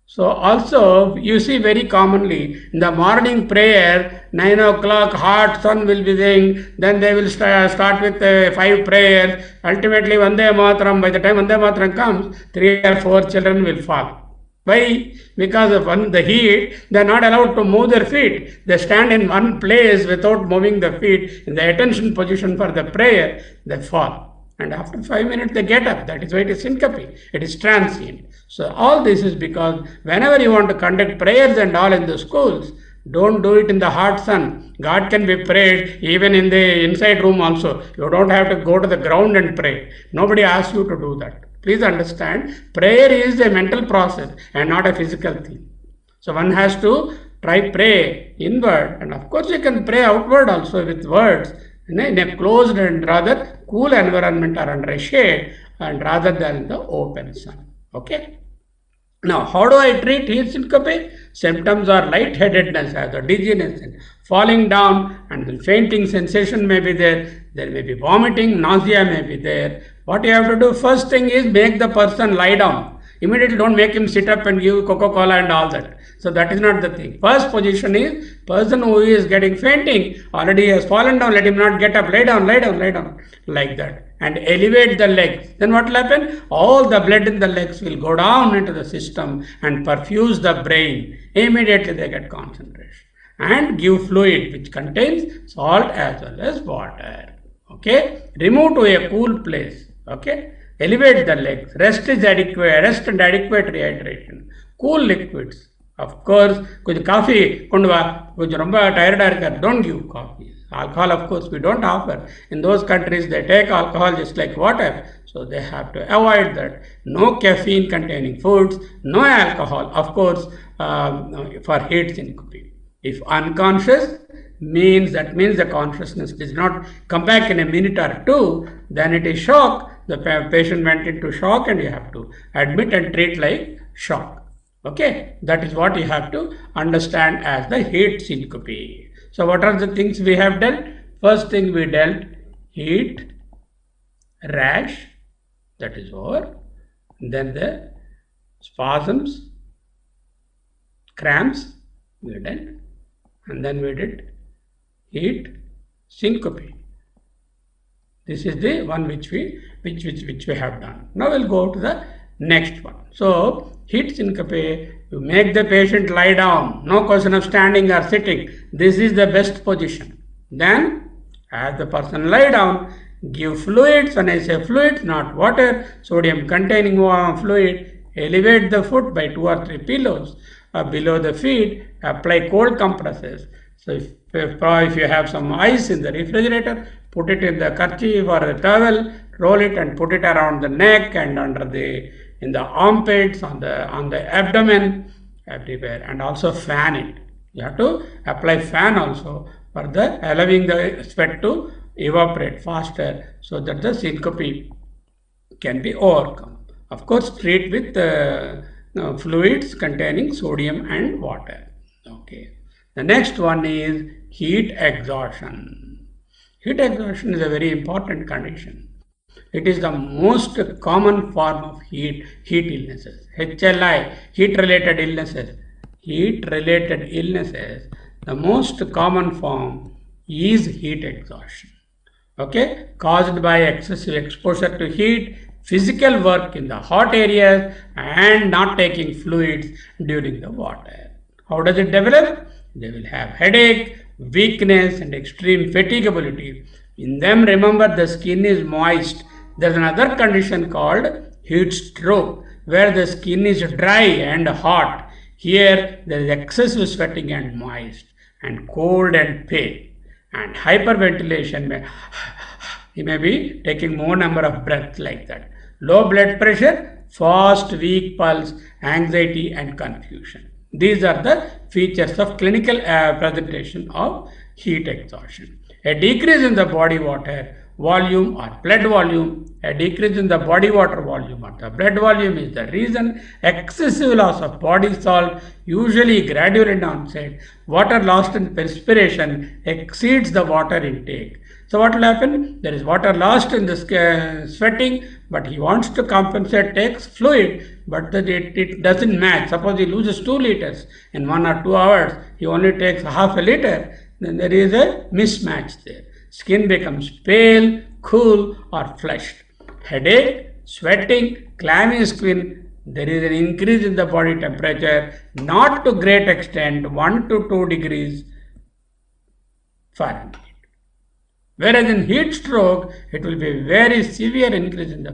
So also you see very commonly in the morning prayer, 9 o'clock hot sun will be saying, then they will start with 5 prayers. Ultimately Vande Mataram, by the time Vande Mataram comes, 3 or 4 children will fall. Why? Because of the heat, they are not allowed to move their feet. They stand in one place without moving the feet in the attention position for the prayer, they fall. And after 5 minutes they get up. That is why it is syncope. It is transient. So all this is because whenever you want to conduct prayers and all in the schools, don't do it in the hot sun. God can be prayed even in the inside room also. You don't have to go to the ground and pray. Nobody asks you to do that. Please understand, prayer is a mental process and not a physical thing. So one has to pray inward, and of course you can pray outward also with words in a closed and rather cool environment or under a shade and rather than in the open sun. Okay. Now, how do I treat heat syncope? Symptoms are lightheadedness, as a dizziness, and falling down, and then fainting sensation may be there. There may be vomiting, nausea may be there. What you have to do first thing is make the person lie down. Immediately don't make him sit up and give Coca-Cola and all that. So that is not the thing. First position is person who is getting fainting, already has fallen down, let him not get up, lie down, like that. And elevate the legs. Then what will happen? All the blood in the legs will go down into the system and perfuse the brain. Immediately they get concentration. And give fluid which contains salt as well as water. Okay. Remove to a cool place. Okay. Elevate the legs. Rest and adequate rehydration. Cool liquids. Of course, கொஞ்சம் coffee கொண்டு வா, கொஞ்சம் ரொம்ப டயர்டாக இருக்கார், don't give coffee. Alcohol, of course, we don't offer. In those countries, they take alcohol just like water. So they have to avoid that. No caffeine containing foods, no alcohol, of course, for heat syncope. If unconscious, means the consciousness does not come back in a minute or two, then it is shock. The patient went into shock and you have to admit and treat like shock. Okay, that is what you have to understand as the heat syncope. So what are the things we have dealt? First thing we dealt, heat, rash, that is over. Then the spasms, cramps, we dealt. And then we did heat, syncope. This is the one which we have done. Now we'll go to the next one. So heat syncope, you make the patient lie down, no question of standing or sitting. This is the best position. Then as the person lie down, give fluids. When I say fluids, not water, sodium containing fluid. Elevate the foot by 2 or 3 pillows below the feet. Apply cold compresses. So if you have some ice in the refrigerator, put it in the kerchief or the towel, roll it and put it around the neck and under in the armpits, on the abdomen, everywhere, and also fan it. You have to apply fan also for the allowing the sweat to evaporate faster so that the syncope can be overcome. Of course, treat with fluids containing sodium and water. Okay. The next one is heat exhaustion. Heat exhaustion is a very important condition. It is the most common form of heat illnesses. HLI, heat-related illnesses. Heat-related illnesses, the most common form is heat exhaustion. Okay, caused by excessive exposure to heat, physical work in the hot areas, and not taking fluids during the water. How does it develop? They will have headache, weakness, and extreme fatigability. In them, remember, the skin is moist. There's another condition called heat stroke, where the skin is dry and hot. Here, there is excessive sweating and moist, and cold and pale, and hyperventilation. He may be taking more number of breaths like that. Low blood pressure, fast, weak pulse, anxiety, and confusion. These are the features of clinical presentation of heat exhaustion. A decrease in the body water volume or blood volume, a decrease in the body water volume or the blood volume is the reason. Excessive loss of body salt, usually gradual in onset. Water lost in perspiration exceeds the water intake. So what will happen? There is water lost in the sweating, but he wants to compensate, takes fluid, but it doesn't match. Suppose he loses 2 liters in 1 or 2 hours, he only takes half a liter, then there is a mismatch there. Skin becomes pale, cool, or flushed. Headache, sweating, clammy skin, there is an increase in the body temperature, not to great extent, 1 to 2 degrees Fahrenheit. Whereas in heat stroke, it will be very severe increase in the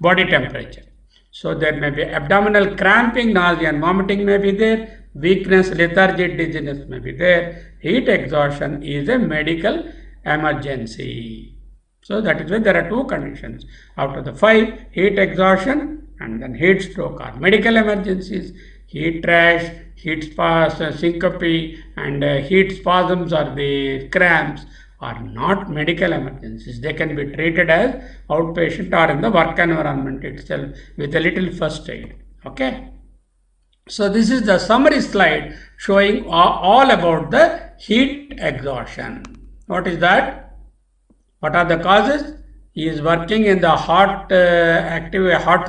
body temperature. So there may be abdominal cramping, nausea and vomiting may be there, weakness, lethargy, dizziness may be there. Heat exhaustion is a medical emergency. So that is why there are 2 conditions. Out of the 5, heat exhaustion and then heat stroke are medical emergencies. Heat rash, heat syncope, and heat spasms or the cramps are not medical emergencies. They can be treated as outpatient or in the work environment itself with a little first aid. Okay. So this is the summary slide showing all about the heat exhaustion. What is that? What are the causes? He is working in the hot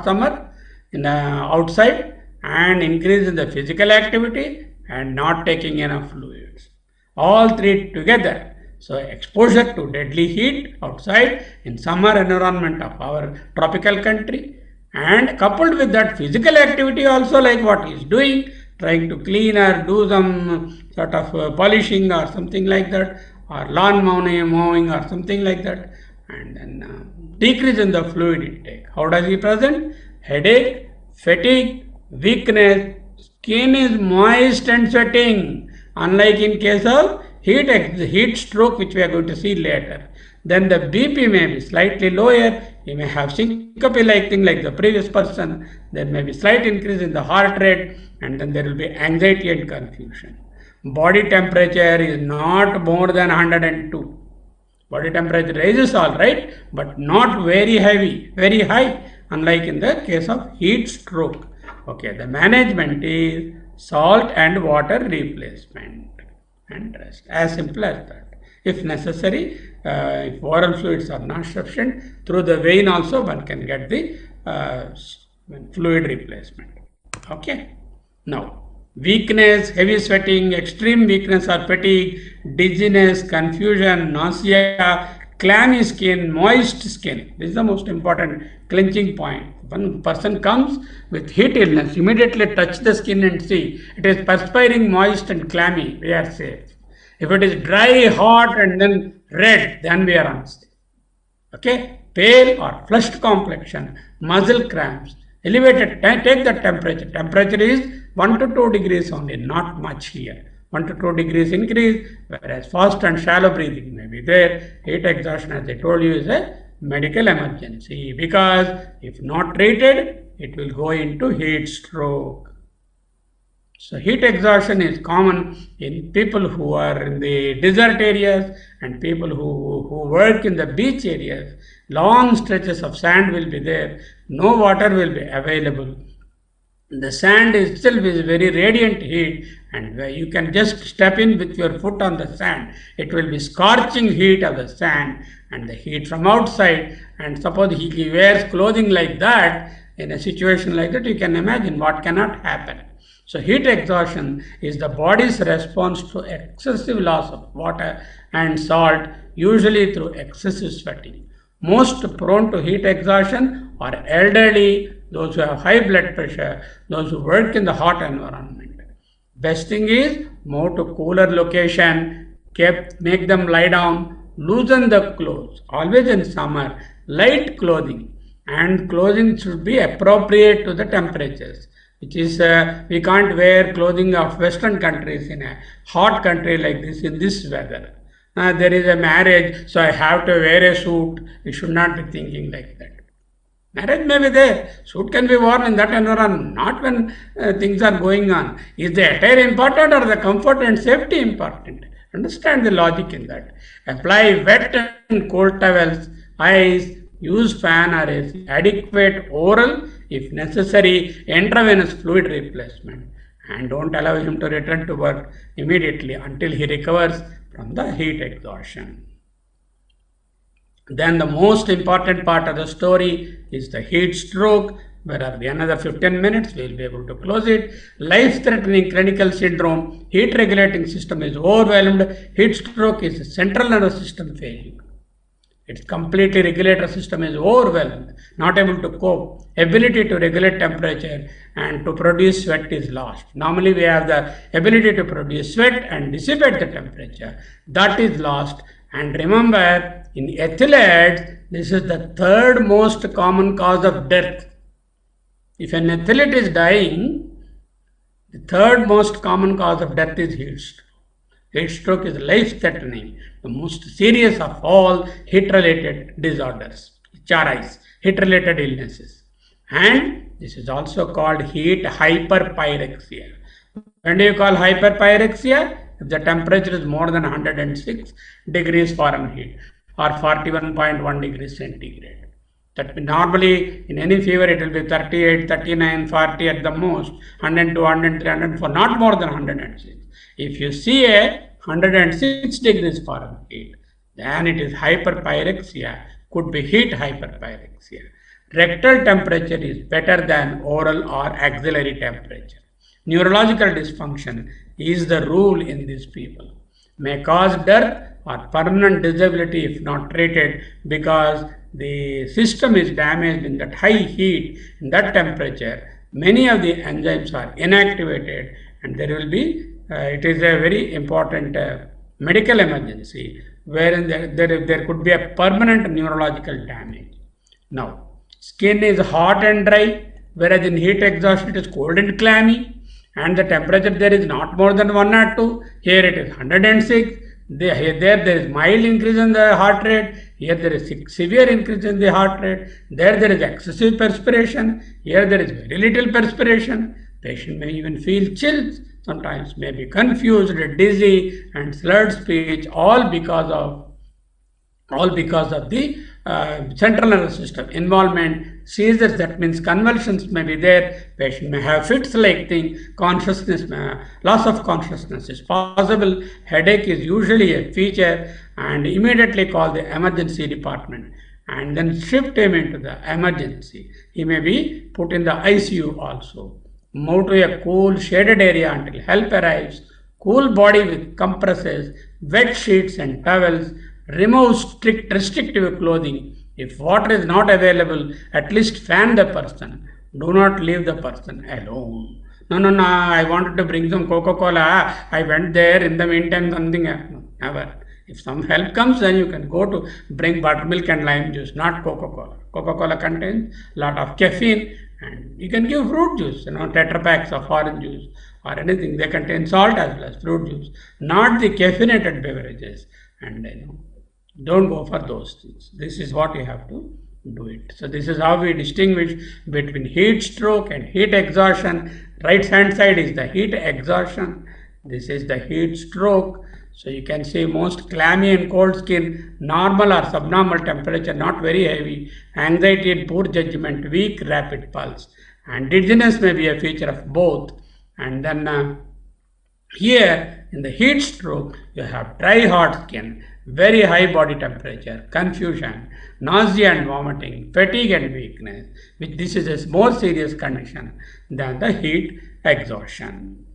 summer in the outside, and increase in the physical activity and not taking enough fluids. All three together. So exposure to deadly heat outside in summer environment of our tropical country, and coupled with that physical activity also, like what he is doing, trying to clean or do some sort of polishing or something like that, or lawn mowing or something like that, and then decrease in the fluid intake. How does he present? Headache, fatigue, weakness, skin is moist and sweating, unlike in case of heat stroke, which we are going to see later. Then the BP may be slightly lower, he may have syncope-like thing like the previous person, there may be slight increase in the heart rate, and then there will be anxiety and confusion. Body temperature is not more than 102. Body temperature rises all right, but not very high, unlike in the case of heat stroke. Okay, the management is salt and water replacement and rest. As simple as that. If necessary, if oral fluids are not sufficient, through the vein also one can get the fluid replacement. Okay. Now, weakness, heavy sweating, extreme weakness or fatigue, dizziness, confusion, nausea, clammy skin, moist skin. This is the most important clenching point. One person comes with heat illness, immediately touch the skin and see it is perspiring, moist and clammy, we are safe. If it is dry, hot and then red, then we are unsafe. Okay, pale or flushed complexion, muscle cramps, elevated, take the temperature. Temperature is 1 to 2 degrees only, not much here. 1 to 2 degrees increase, whereas fast and shallow breathing may be there. Heat exhaustion, as I told you, is a medical emergency, because if not treated, it will go into heat stroke. So heat exhaustion is common in people who are in the desert areas and people who work in the beach areas. Long stretches of sand will be there, no water will be available. The sand itself is very radiant heat, and you can just step in with your foot on the sand. It will be scorching heat of the sand and the heat from outside. And suppose he wears clothing like that, in a situation like that, you can imagine what cannot happen. So heat exhaustion is the body's response to excessive loss of water and salt, usually through excessive sweating. Most prone to heat exhaustion are elderly, those who have high blood pressure, those who work in the hot environment. Best thing is move to cooler location, make them lie down, loosen the clothes. Always in summer, light clothing, and clothing should be appropriate to the temperatures. Which is, we can't wear clothing of Western countries in a hot country like this in this weather. There is a marriage, so I have to wear a suit. You should not be thinking like that. Marriage may be there. Suit can be worn in that environment, not when things are going on. Is the attire important or the comfort and safety important? Understand the logic in that. Apply wet and cold towels, ice, use fan or AC, adequate oral, if necessary, intravenous fluid replacement, and don't allow him to return to work immediately until he recovers from the heat exhaustion. Then the most important part of the story is the heat stroke, where another 15 minutes we will be able to close it. Life-threatening clinical syndrome, heat regulating system is overwhelmed. Heat stroke is central nervous system failure. Its completely regulator system is overwhelmed, not able to cope. Ability to regulate temperature and to produce sweat is lost. Normally we have the ability to produce sweat and dissipate the temperature. That is lost. And remember, in athletes, this is the third most common cause of death. If an athlete is dying, the third most common cause of death is heat stroke. Heat stroke is life-threatening, the most serious of all heat-related disorders, HRIs, heat-related illnesses. And this is also called heat hyperpyrexia. When do you call hyperpyrexia? If the temperature is more than 106 degrees Fahrenheit or 41.1 degrees centigrade. That normally in any fever it will be 38, 39, 40 at the most, 102, 103, 104, not more than 106. If you see a 106 degrees Fahrenheit, then it is hyperpyrexia, could be heat hyperpyrexia. Rectal temperature is better than oral or axillary temperature. Neurological dysfunction is the rule in these people. May cause death or permanent disability if not treated, because the system is damaged in that high heat, in that temperature. Many of the enzymes are inactivated, and there will be, it is a very important medical emergency wherein there could be a permanent neurological damage. Now, skin is hot and dry, whereas in heat exhaustion it is cold and clammy, and the temperature there is not more than 1 or 2. Here it is 106. There is mild increase in the heart rate. Here there is severe increase in the heart rate. There is excessive perspiration. Here there is very little perspiration. Patient may even feel chills. Sometimes may be confused, dizzy, and slurred speech, all because of the central nervous system involvement. Seizures, that means convulsions may be there. Patient may have fits like thing. Consciousness, loss of consciousness is possible. Headache is usually a feature, and immediately call the emergency department and then shift him into the emergency. He may be put in the ICU also. Move to a cool shaded area until help arrives. Cool body with compresses, wet sheets and towels. Remove strict restrictive clothing. If water is not available, at least fan the person. Do not leave the person alone. No, I wanted to bring some Coca-Cola. I went there, in the meantime something happened. Never. If some help comes, then you can go to bring buttermilk and lime juice, not Coca-Cola. Coca-Cola contains a lot of caffeine, and you can give fruit juice, Tetra packs of orange juice or anything. They contain salt as well as fruit juice, not the caffeinated beverages. And don't go for those things. This is what you have to do it. So this is how we distinguish between heat stroke and heat exhaustion. Right hand side is the heat exhaustion. This is the heat stroke. So you can see most clammy and cold skin, normal or subnormal temperature, not very heavy, anxiety and poor judgment, weak rapid pulse, and dizziness may be a feature of both. And then here in the heat stroke, you have dry hot skin, very high body temperature, confusion, nausea and vomiting, fatigue and weakness, which this is a more serious condition than the heat exhaustion.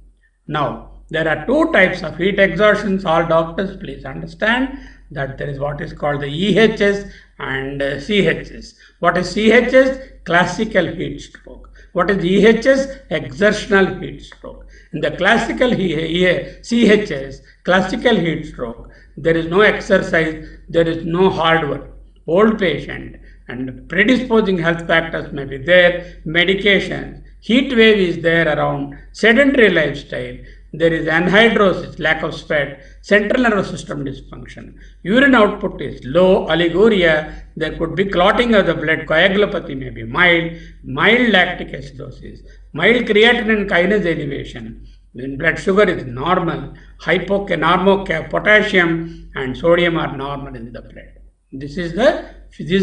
Now, there are two types of heat exhaustions. All doctors, please understand that there is what is called the EHS and CHS. What is CHS? Classical heat stroke. What is EHS? Exertional heat stroke. In the classical CHS, classical heat stroke, there is no exercise, there is no hard work. Old patient and predisposing health factors may be there, medications, heat wave is there around, sedentary lifestyle, there is anhydrosis, lack of sweat, central nervous system dysfunction, urine output is low, oliguria, there could be clotting of the blood, coagulopathy may be mild lactic acidosis, mild creatinine and kinase elevation, when blood sugar is normal, potassium and sodium are normal in the blood. These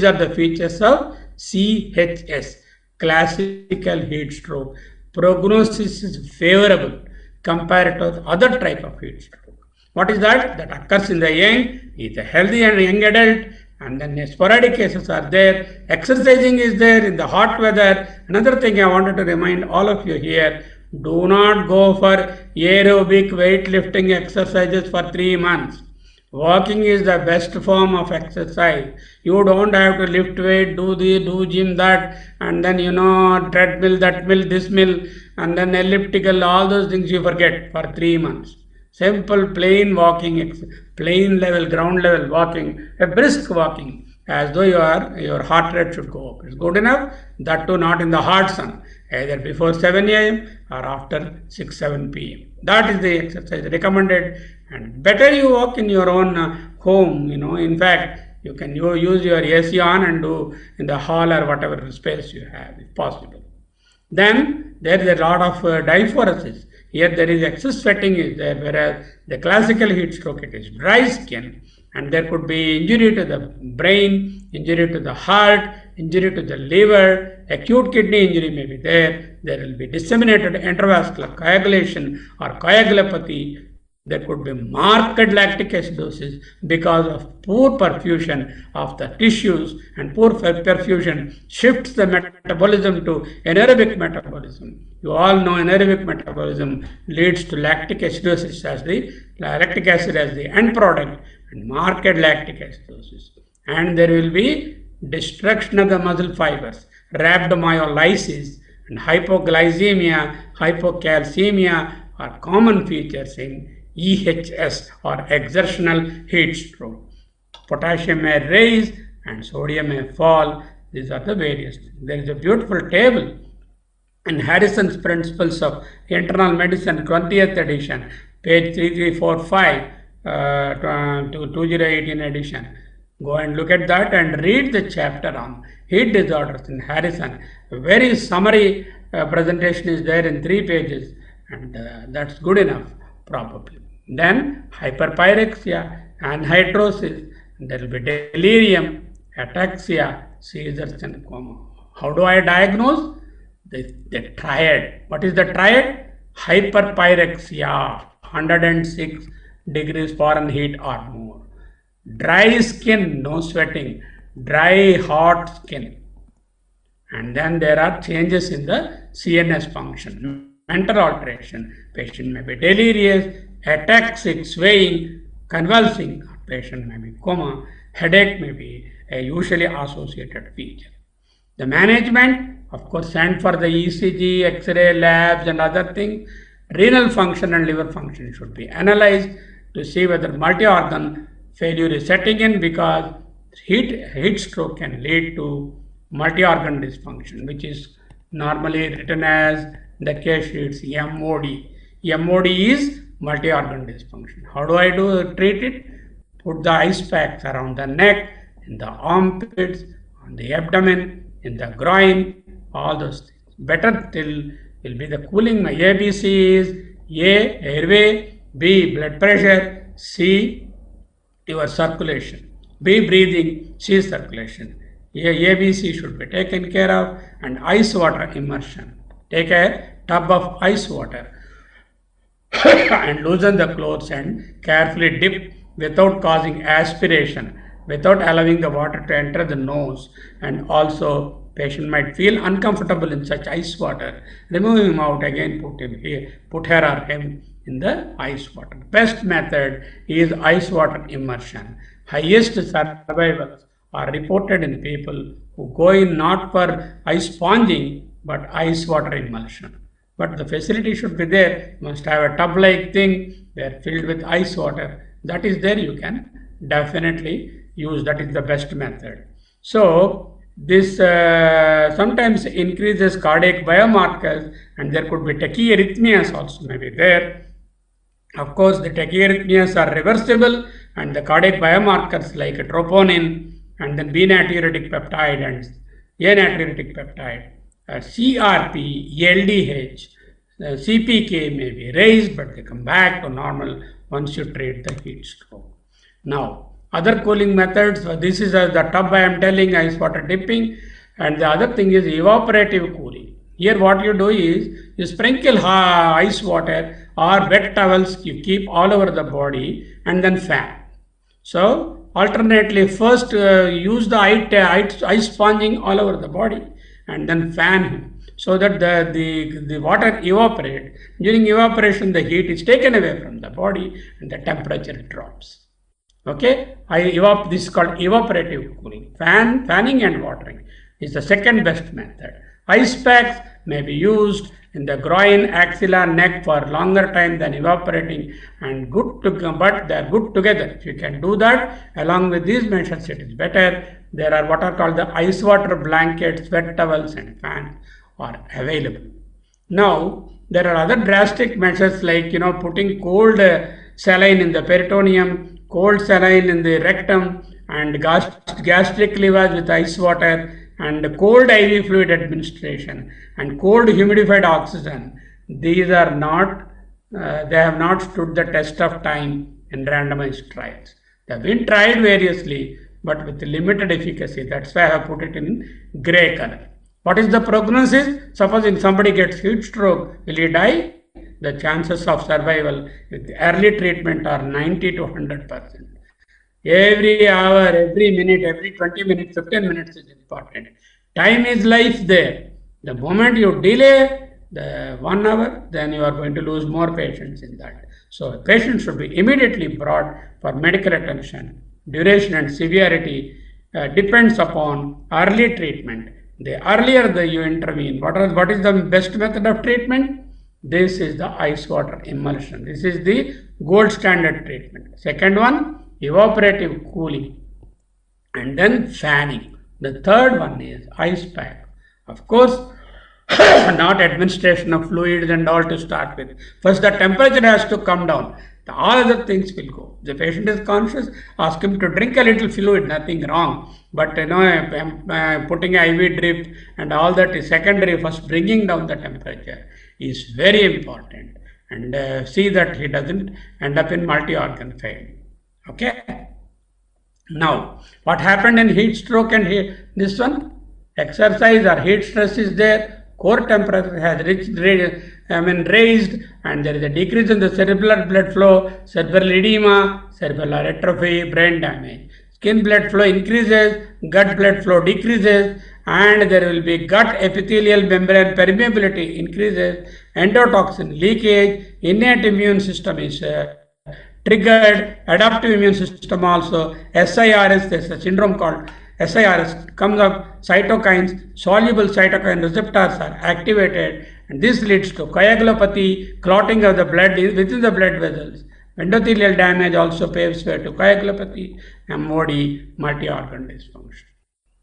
are the features of CHS, classical heat stroke. Prognosis is favorable compared to other type of heat stroke. What is that? That occurs in the young, is a healthy and young adult, and then sporadic cases are there. Exercising is there in the hot weather. Another thing I wanted to remind all of you here, do not go for aerobic weightlifting exercises for 3 months. Walking is the best form of exercise. You don't have to lift weight, do gym that, and then treadmill, that mill, this mill, and then elliptical, all those things you forget for 3 months. Simple plain walking, plain level, ground level walking, a brisk walking, as though your heart rate should go up. It's good enough, that too not in the hot sun, either before 7 a.m. or after 6-7 p.m. That is the exercise recommended, and better you walk in your own home, in fact, you can use your AC on and do in the hall or whatever space you have, if possible. Then there is a lot of diphoresis. Here there is excess sweating is there, whereas the classical heat stroke, it is dry skin, and there could be injury to the brain, injury to the heart, injury to the liver, acute kidney injury may be there will be disseminated intravascular coagulation or coagulopathy. There could be marked lactic acidosis because of poor perfusion of the tissues, and poor perfusion shifts the metabolism to anaerobic metabolism. You all know anaerobic metabolism leads to lactic acidosis as the lactic acid as the end product, and marked lactic acidosis. And there will be destruction of the muscle fibers, rhabdomyolysis, and hypoglycemia, hypocalcemia are common features in EHS or exertional heat stroke. Potassium may rise and sodium may fall. These are the various things. There is a beautiful table in Harrison's Principles of Internal Medicine, 20th edition, page 3345 to 2018 edition. Go and look at that and read the chapter on heat disorders in Harrison. A very summary presentation is there in 3 pages, and that's good enough probably. Then hyperpyrexia, anhydrosis, there will be delirium, ataxia, seizures and coma. How do I diagnose? The triad. What is the triad? Hyperpyrexia, 106 degrees Fahrenheit or more. Dry skin, no sweating. Dry, hot skin. And then there are changes in the CNS function. Mental alteration. Patient may be delirious, ataxic, swaying, convulsing. Patient may be coma. Headache may be a usually associated feature. The management, of course, send for the ECG, X-ray labs and other things. Renal function and liver function should be analyzed to see whether multi-organ failure is setting in, because heat stroke can lead to multi-organ dysfunction, which is normally written as, the case sheets, MOD. MOD is multi-organ dysfunction. How do I treat it? Put the ice packs around the neck, in the armpits, on the abdomen, in the groin, all those things. Better till will be the cooling. My ABC is A, airway, B, blood pressure, C, your circulation, B, breathing, C, circulation. ABC should be taken care of, and ice water immersion. Take a tub of ice water and loosen the clothes and carefully dip without causing aspiration, without allowing the water to enter the nose, and also patient might feel uncomfortable in such ice water. Remove him out again, put her or him in the ice water. Best method is ice water immersion. Highest survivals are reported in people who go in not for ice sponging but ice water immersion. But the facility should be there. You must have a tub-like thing. They are filled with ice water. That is there. You can definitely use. That is the best method. So this sometimes increases cardiac biomarkers, and there could be tachyarrhythmias also may be there. Of course, the tachyarrhythmias are reversible, and the cardiac biomarkers like troponin and then B-natriuretic peptide and A-natriuretic peptide, CRP, LDH, CPK may be raised, but they come back to normal once you treat the heat stroke. Now, other cooling methods, this is the tub I am telling, ice water dipping, and the other thing is evaporative cooling. Here what you do is, you sprinkle ice water or wet towels you keep all over the body and then fan. So, alternately, first use the ice sponging all over the body and then fan him, so that the water evaporates. During evaporation, the heat is taken away from the body and the temperature drops. Okay, this is called evaporative cooling. Fanning and watering is the second best method. Ice packs may be used in the groin, axilla, neck for longer time than evaporating, and but they are good together. If you can do that along with these measures, it is better. There are what are called the ice water blankets, wet towels and fans are available. Now there are other drastic measures like putting cold saline in the peritoneum, cold saline in the rectum, and gastric lavage with ice water, and cold IV fluid administration, and cold humidified oxygen. These are not, they have not stood the test of time in randomized trials. They have been tried variously, but with limited efficacy. That's why I have put it in gray color. What is the prognosis? Suppose if somebody gets heat stroke, will he die? The chances of survival with early treatment are 90 to 100%. Every hour, every minute, every 20 minutes, 15 minutes is important. Time is life there. The moment you delay the 1 hour, then you are going to lose more patients in that. So a patient should be immediately brought for medical attention. Duration and severity depends upon early treatment. The earlier you intervene, what is the best method of treatment? This is the ice water immersion. This is the gold standard treatment. Second one, evaporative cooling, and then fanning. The third one is ice pack. Of course, not administration of fluids and all to start with. First, the temperature has to come down. All other things will go. The patient is conscious, ask him to drink a little fluid, nothing wrong. But putting IV drip and all that is secondary. First, bringing down the temperature is very important. And see that he doesn't end up in multi-organ failure. Okay. Now, what happened in heat stroke and this one? Exercise or heat stress is there. Core temperature has raised, and there is a decrease in the cerebral blood flow, cerebral edema, cerebral atrophy, brain damage. Skin blood flow increases, gut blood flow decreases, and there will be gut epithelial membrane permeability increases, endotoxin leakage, innate immune system is triggered, adaptive immune system also, SIRS, there's a syndrome called SIRS comes up, cytokines, soluble cytokine receptors are activated, and this leads to coagulopathy, clotting of the blood within the blood vessels. Endothelial damage also paves way to coagulopathy, MOD, multi-organ dysfunction.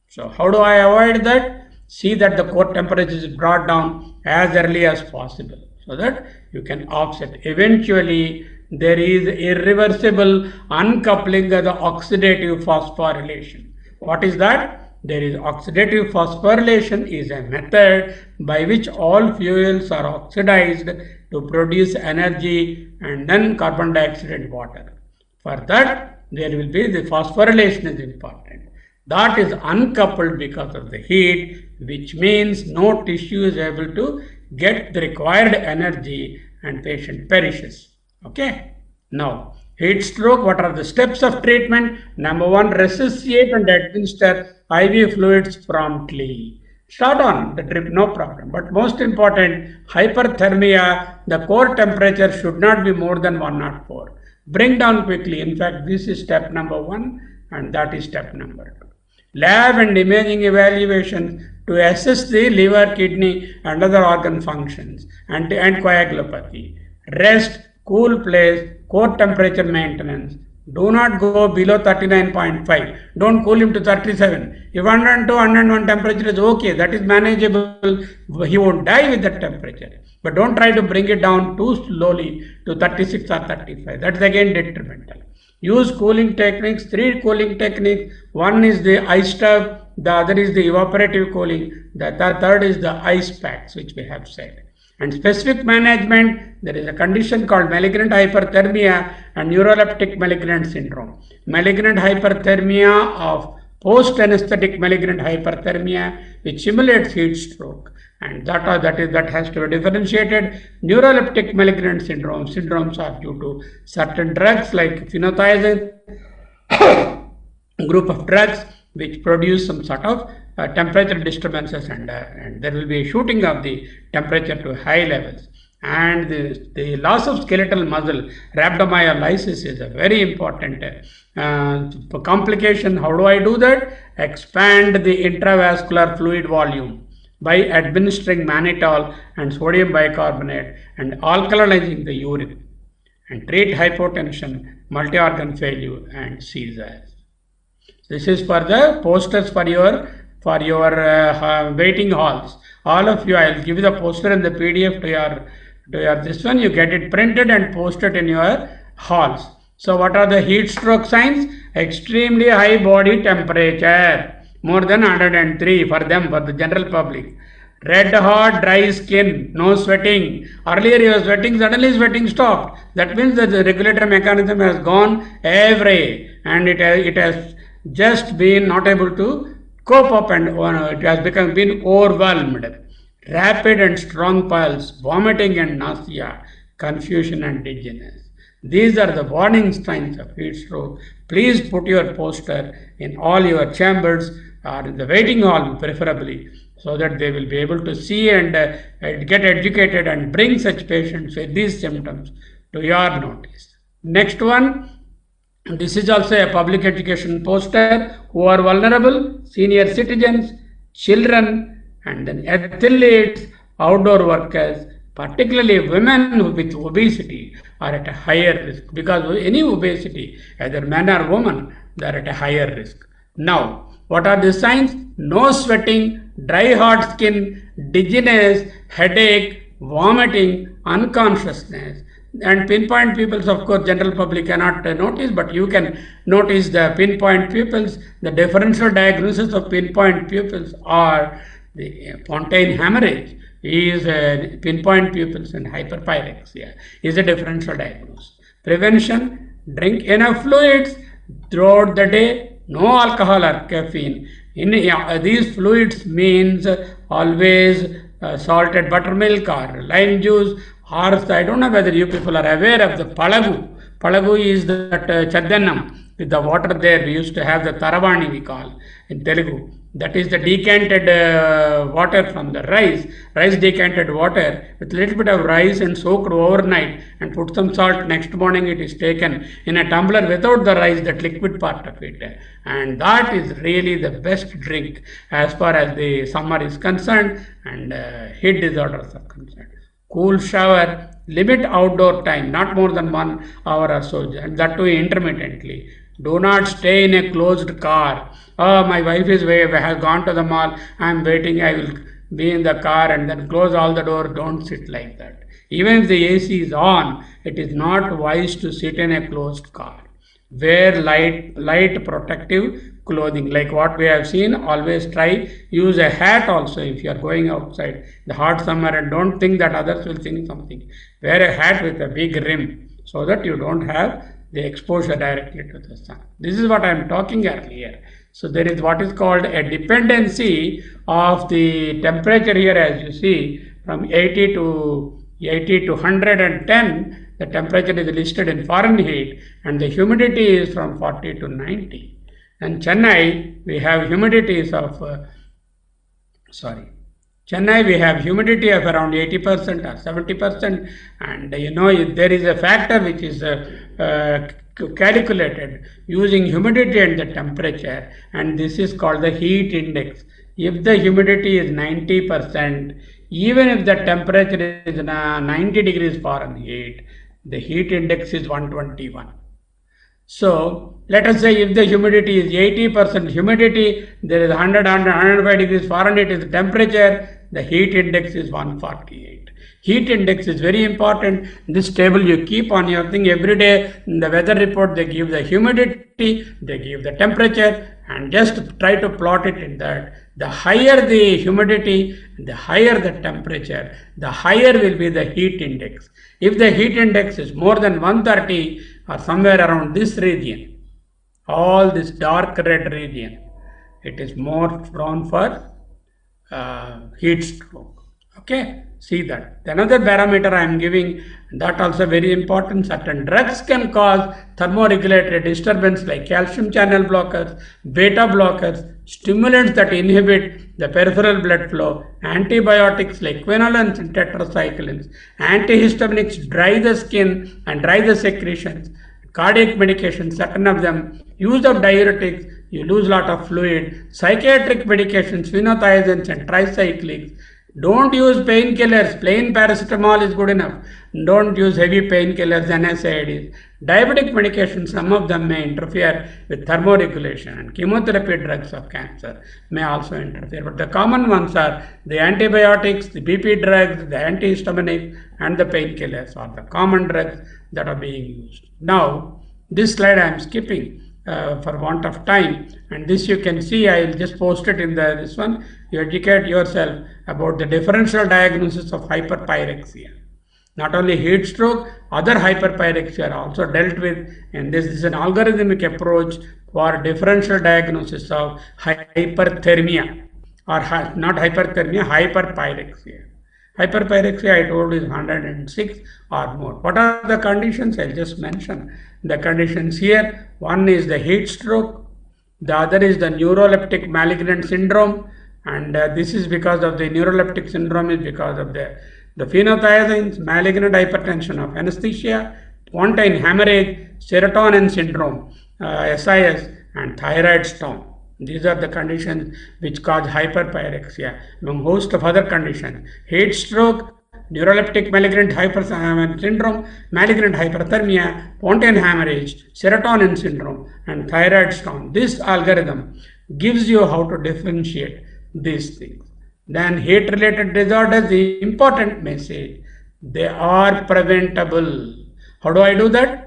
So how do I avoid that? See that the core temperature is brought down as early as possible so that you can offset. Eventually, there is irreversible uncoupling of the oxidative phosphorylation. What is that? There is oxidative phosphorylation is a method by which all fuels are oxidized to produce energy and then carbon dioxide and water. For that, there will be the phosphorylation is important. That is uncoupled because of the heat, which means no tissue is able to get the required energy and patient perishes. Okay. Now, heat stroke, what are the steps of treatment? Number one, resuscitate and administer IV fluids promptly. Start on the drip, no problem. But most important, hyperthermia, the core temperature should not be more than 104. Bring down quickly. In fact, this is step number 1 and that is step number 2. Lab and imaging evaluation to assess the liver, kidney and other organ functions and coagulopathy. Rest, cool place, core temperature maintenance. Do not go below 39.5. Don't cool him to 37. If 102, 101 temperature is okay, that is manageable. He won't die with that temperature. But don't try to bring it down too slowly to 36 or 35. That's again detrimental. Use cooling techniques, 3 cooling techniques. One is the ice tub, the other is the evaporative cooling, the third is the ice packs, which we have said. And specific management, there is a condition called malignant hyperthermia and neuroleptic malignant syndrome. Malignant hyperthermia of post-anesthetic malignant hyperthermia, which simulates heat stroke. And that has to be differentiated. Neuroleptic malignant syndromes are due to certain drugs like phenothiazine, group of drugs which produce some sort of temperature disturbances, and there will be a shooting of the temperature to high levels. And the loss of skeletal muscle, rhabdomyolysis, is a very important complication. How do I do that? Expand the intravascular fluid volume by administering mannitol and sodium bicarbonate and alkalizing the urine, and treat hypotension, multi-organ failure and seizures. This is for the posters for your waiting halls. All of you, I will give you the poster and the PDF to your this one. You get it printed and posted in your halls. So what are the heat stroke signs? Extremely high body temperature, more than 103 for them, for the general public. Red hot, dry skin, no sweating. Earlier he was sweating, suddenly sweating stopped. That means that the regulator mechanism has gone awry and it has just been not able to cope up and it has been overwhelmed. Rapid and strong pulse, vomiting and nausea, confusion and dizziness. These are the warning signs of heat stroke. Please put your poster in all your chambers or in the waiting hall preferably, so that they will be able to see and get educated and bring such patients with these symptoms to your notice. Next one, this is also a public education poster. Who are vulnerable? Senior citizens, children, and then athletes, outdoor workers, particularly women with obesity are at a higher risk, because any obesity, either man or woman, they are at a higher risk. Now, what are the signs? No sweating, dry hot skin, dizziness, headache, vomiting, unconsciousness. And pinpoint pupils, of course, general public cannot notice, but you can notice the pinpoint pupils. The differential diagnosis of pinpoint pupils are the Fontaine hemorrhage is pinpoint pupils, and hyperpyrexia is a differential diagnosis. Prevention: drink enough fluids throughout the day, no alcohol or caffeine. In these fluids means always salted buttermilk or lime juice, or I don't know whether you people are aware of the palagu. Palagu is that chaddannam with the water there. We used to have the taravani, we call in Telugu. That is the decanted water from the rice decanted water with a little bit of rice and soaked overnight and put some salt. Next morning it is taken in a tumbler without the rice, that liquid part of it. And that is really the best drink as far as the summer is concerned and heat disorders are concerned. Cool shower, limit outdoor time, not more than 1 hour or so, and that too intermittently. Do not stay in a closed car. Oh, my wife has gone to the mall, I am waiting, I will be in the car, and then close all the door. Don't sit like that. Even if the AC is on, it is not wise to sit in a closed car. Wear light protective clothing, like what we have seen. Always try use a hat also if you are going outside the hot summer, and don't think that others will think something. Wear a hat with a big rim so that you don't have the exposure directly to the sun. This is what I am talking earlier. So there is what is called a dependency of the temperature here, as you see, from 80 to 110. The temperature is listed in Fahrenheit, and the humidity is from 40 to 90. And Chennai, we have humidities of Chennai, we have humidity of around 80% or 70%, and there is a factor which is calculated using humidity and the temperature, and this is called the heat index. If the humidity is 90%, even if the temperature is 90 degrees Fahrenheit, the heat index is 121. So let us say if the humidity is 80% humidity, there is 105 degrees Fahrenheit is the temperature, the heat index is 148. Heat index is very important. This table you keep on your thing every day. In the weather report, they give the humidity, they give the temperature, and just try to plot it in that. The higher the humidity, the higher the temperature, the higher will be the heat index. If the heat index is more than 130 or somewhere around this region, all this dark red region, it is more prone for heat stroke. Okay, see that. Another parameter I am giving, that also very important. Certain drugs can cause thermoregulatory disturbance like calcium channel blockers, beta blockers, stimulants that inhibit the peripheral blood flow, antibiotics like quinolones and tetracyclines, antihistaminics dry the skin and dry the secretions, cardiac medications, certain of them, use of diuretics, you lose a lot of fluid, psychiatric medications, phenothiazines and tricyclics. Don't use painkillers, plain paracetamol is good enough. Don't use heavy painkillers, NSAIDs. Diabetic medications, some of them may interfere with thermoregulation, and chemotherapy drugs of cancer may also interfere. But the common ones are the antibiotics, the BP drugs, the antihistaminics, and the painkillers are the common drugs that are being used. Now, this slide I am skipping for want of time, and this you can see, I will just post it in this one. You educate yourself about the differential diagnosis of hyperpyrexia. Not only heat stroke, other hyperpyrexia are also dealt with, and this is an algorithmic approach for differential diagnosis of hyperthermia, or not hyperthermia, hyperpyrexia. Hyperpyrexia, I told you, is 106 or more. What are the conditions? I'll just mention the conditions here. One is the heat stroke, the other is the neuroleptic malignant syndrome, and this is because of the neuroleptic syndrome is because of the phenothiazines, malignant hypertension of anesthesia, pontine hemorrhage, serotonin syndrome, SIS, and thyroid storm. These are the conditions which cause hyperpyrexia, among host of other conditions. Heat stroke, neuroleptic malignant syndrome, malignant hyperthermia, pontine hemorrhage, serotonin syndrome, and thyroid storm. This algorithm gives you how to differentiate these things. Then heat-related disorders, the important message, they are preventable. How do I do that?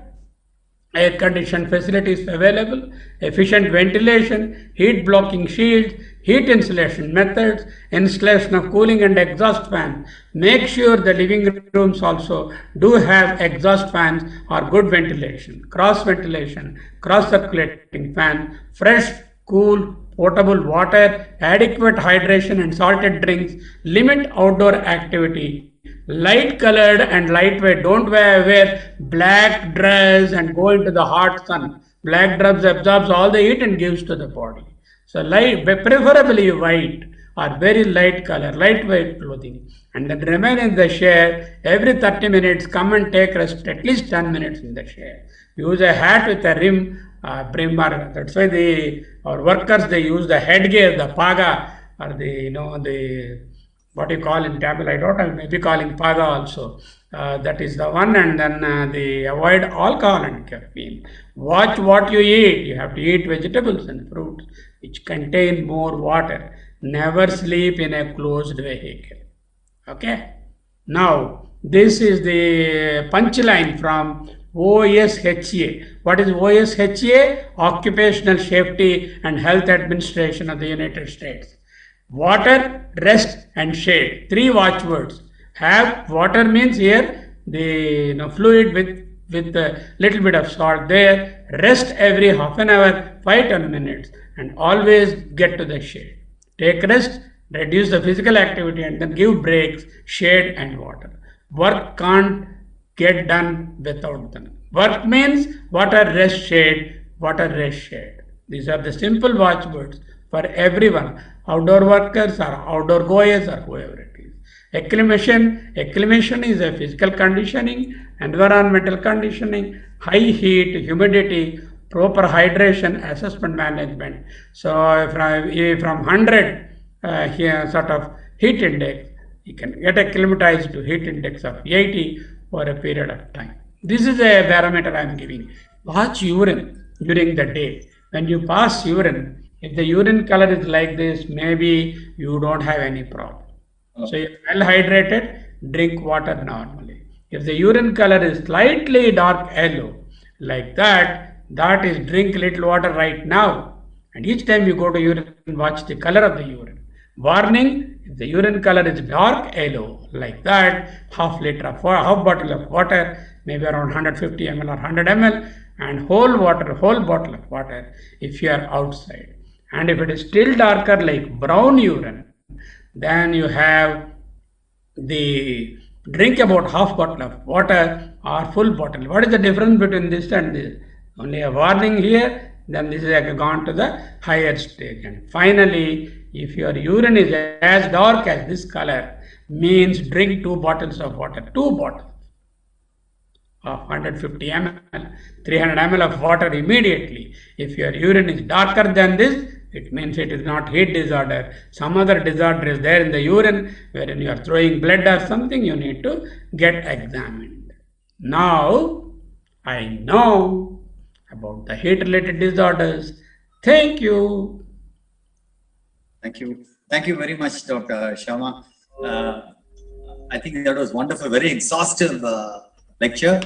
Air conditioned facilities available, efficient ventilation, heat blocking shields, heat insulation methods, installation of cooling and exhaust fans. Make sure the living rooms also do have exhaust fans or good ventilation, cross ventilation, cross circulating fan, fresh, cool, potable water, adequate hydration and salted drinks, limit outdoor activity, light colored and lightweight. Don't wear black dress and go into the hot sun. Black dress absorbs all the heat and gives to the body. So light, preferably white or very light color, lightweight clothing, and then remain in the shade. Every 30 minutes, come and take rest at least 10 minutes in the shade. Use a hat with a rim, brimmer. That's why our workers, they use the headgear, the paga, or the what you call in Tamil, I don't know, maybe calling paga also. That is the one, and then they avoid alcohol and caffeine. Watch what you eat. You have to eat vegetables and fruits which contain more water. Never sleep in a closed vehicle. Okay. Now, this is the punchline from OSHA. What is OSHA? Occupational Safety and Health Administration of the United States. Water, rest and shade. 3 watchwords. Have water means here the fluid with a little bit of salt there. Rest every half an hour, 5-10 minutes, and always get to the shade. Take rest, reduce the physical activity, and then give breaks, shade and water. Work can't get done without them. Work means water, rest, shade, water, rest, shade. These are the simple watchwords for everyone, outdoor workers or outdoor goers or whoever it is. Acclimation is a physical conditioning, environmental conditioning, high heat, humidity, proper hydration, assessment management. So from 100 here sort of heat index, you can get acclimatized to heat index of 80 for a period of time. This is a barometer I am giving. Watch urine during the day. When you pass urine, if the urine color is like this, maybe you don't have any problem. So you're well hydrated, drink water normally. If the urine color is slightly dark yellow, like that is drink little water right now. And each time you go to urine, watch the color of the urine. Warning, if the urine color is dark yellow, like that, half bottle of water, maybe around 150 ml or 100 ml, and whole bottle of water if you are outside. And if it is still darker like brown urine, then you have the drink about half bottle of water or full bottle. What is the difference between this and this? Only a warning here, then this is gone to the higher stage. And finally, if your urine is as dark as this color, means drink 2 bottles of water, 2 bottles of 150 ml, 300 ml of water immediately. If your urine is darker than this, it means it is not heat disorder. Some other disorder is there in the urine, wherein you are throwing blood or something, you need to get examined. Now, I know about the heat-related disorders. Thank you. Thank you. Thank you very much, Dr. Sharma. I think that was wonderful, very exhaustive lecture.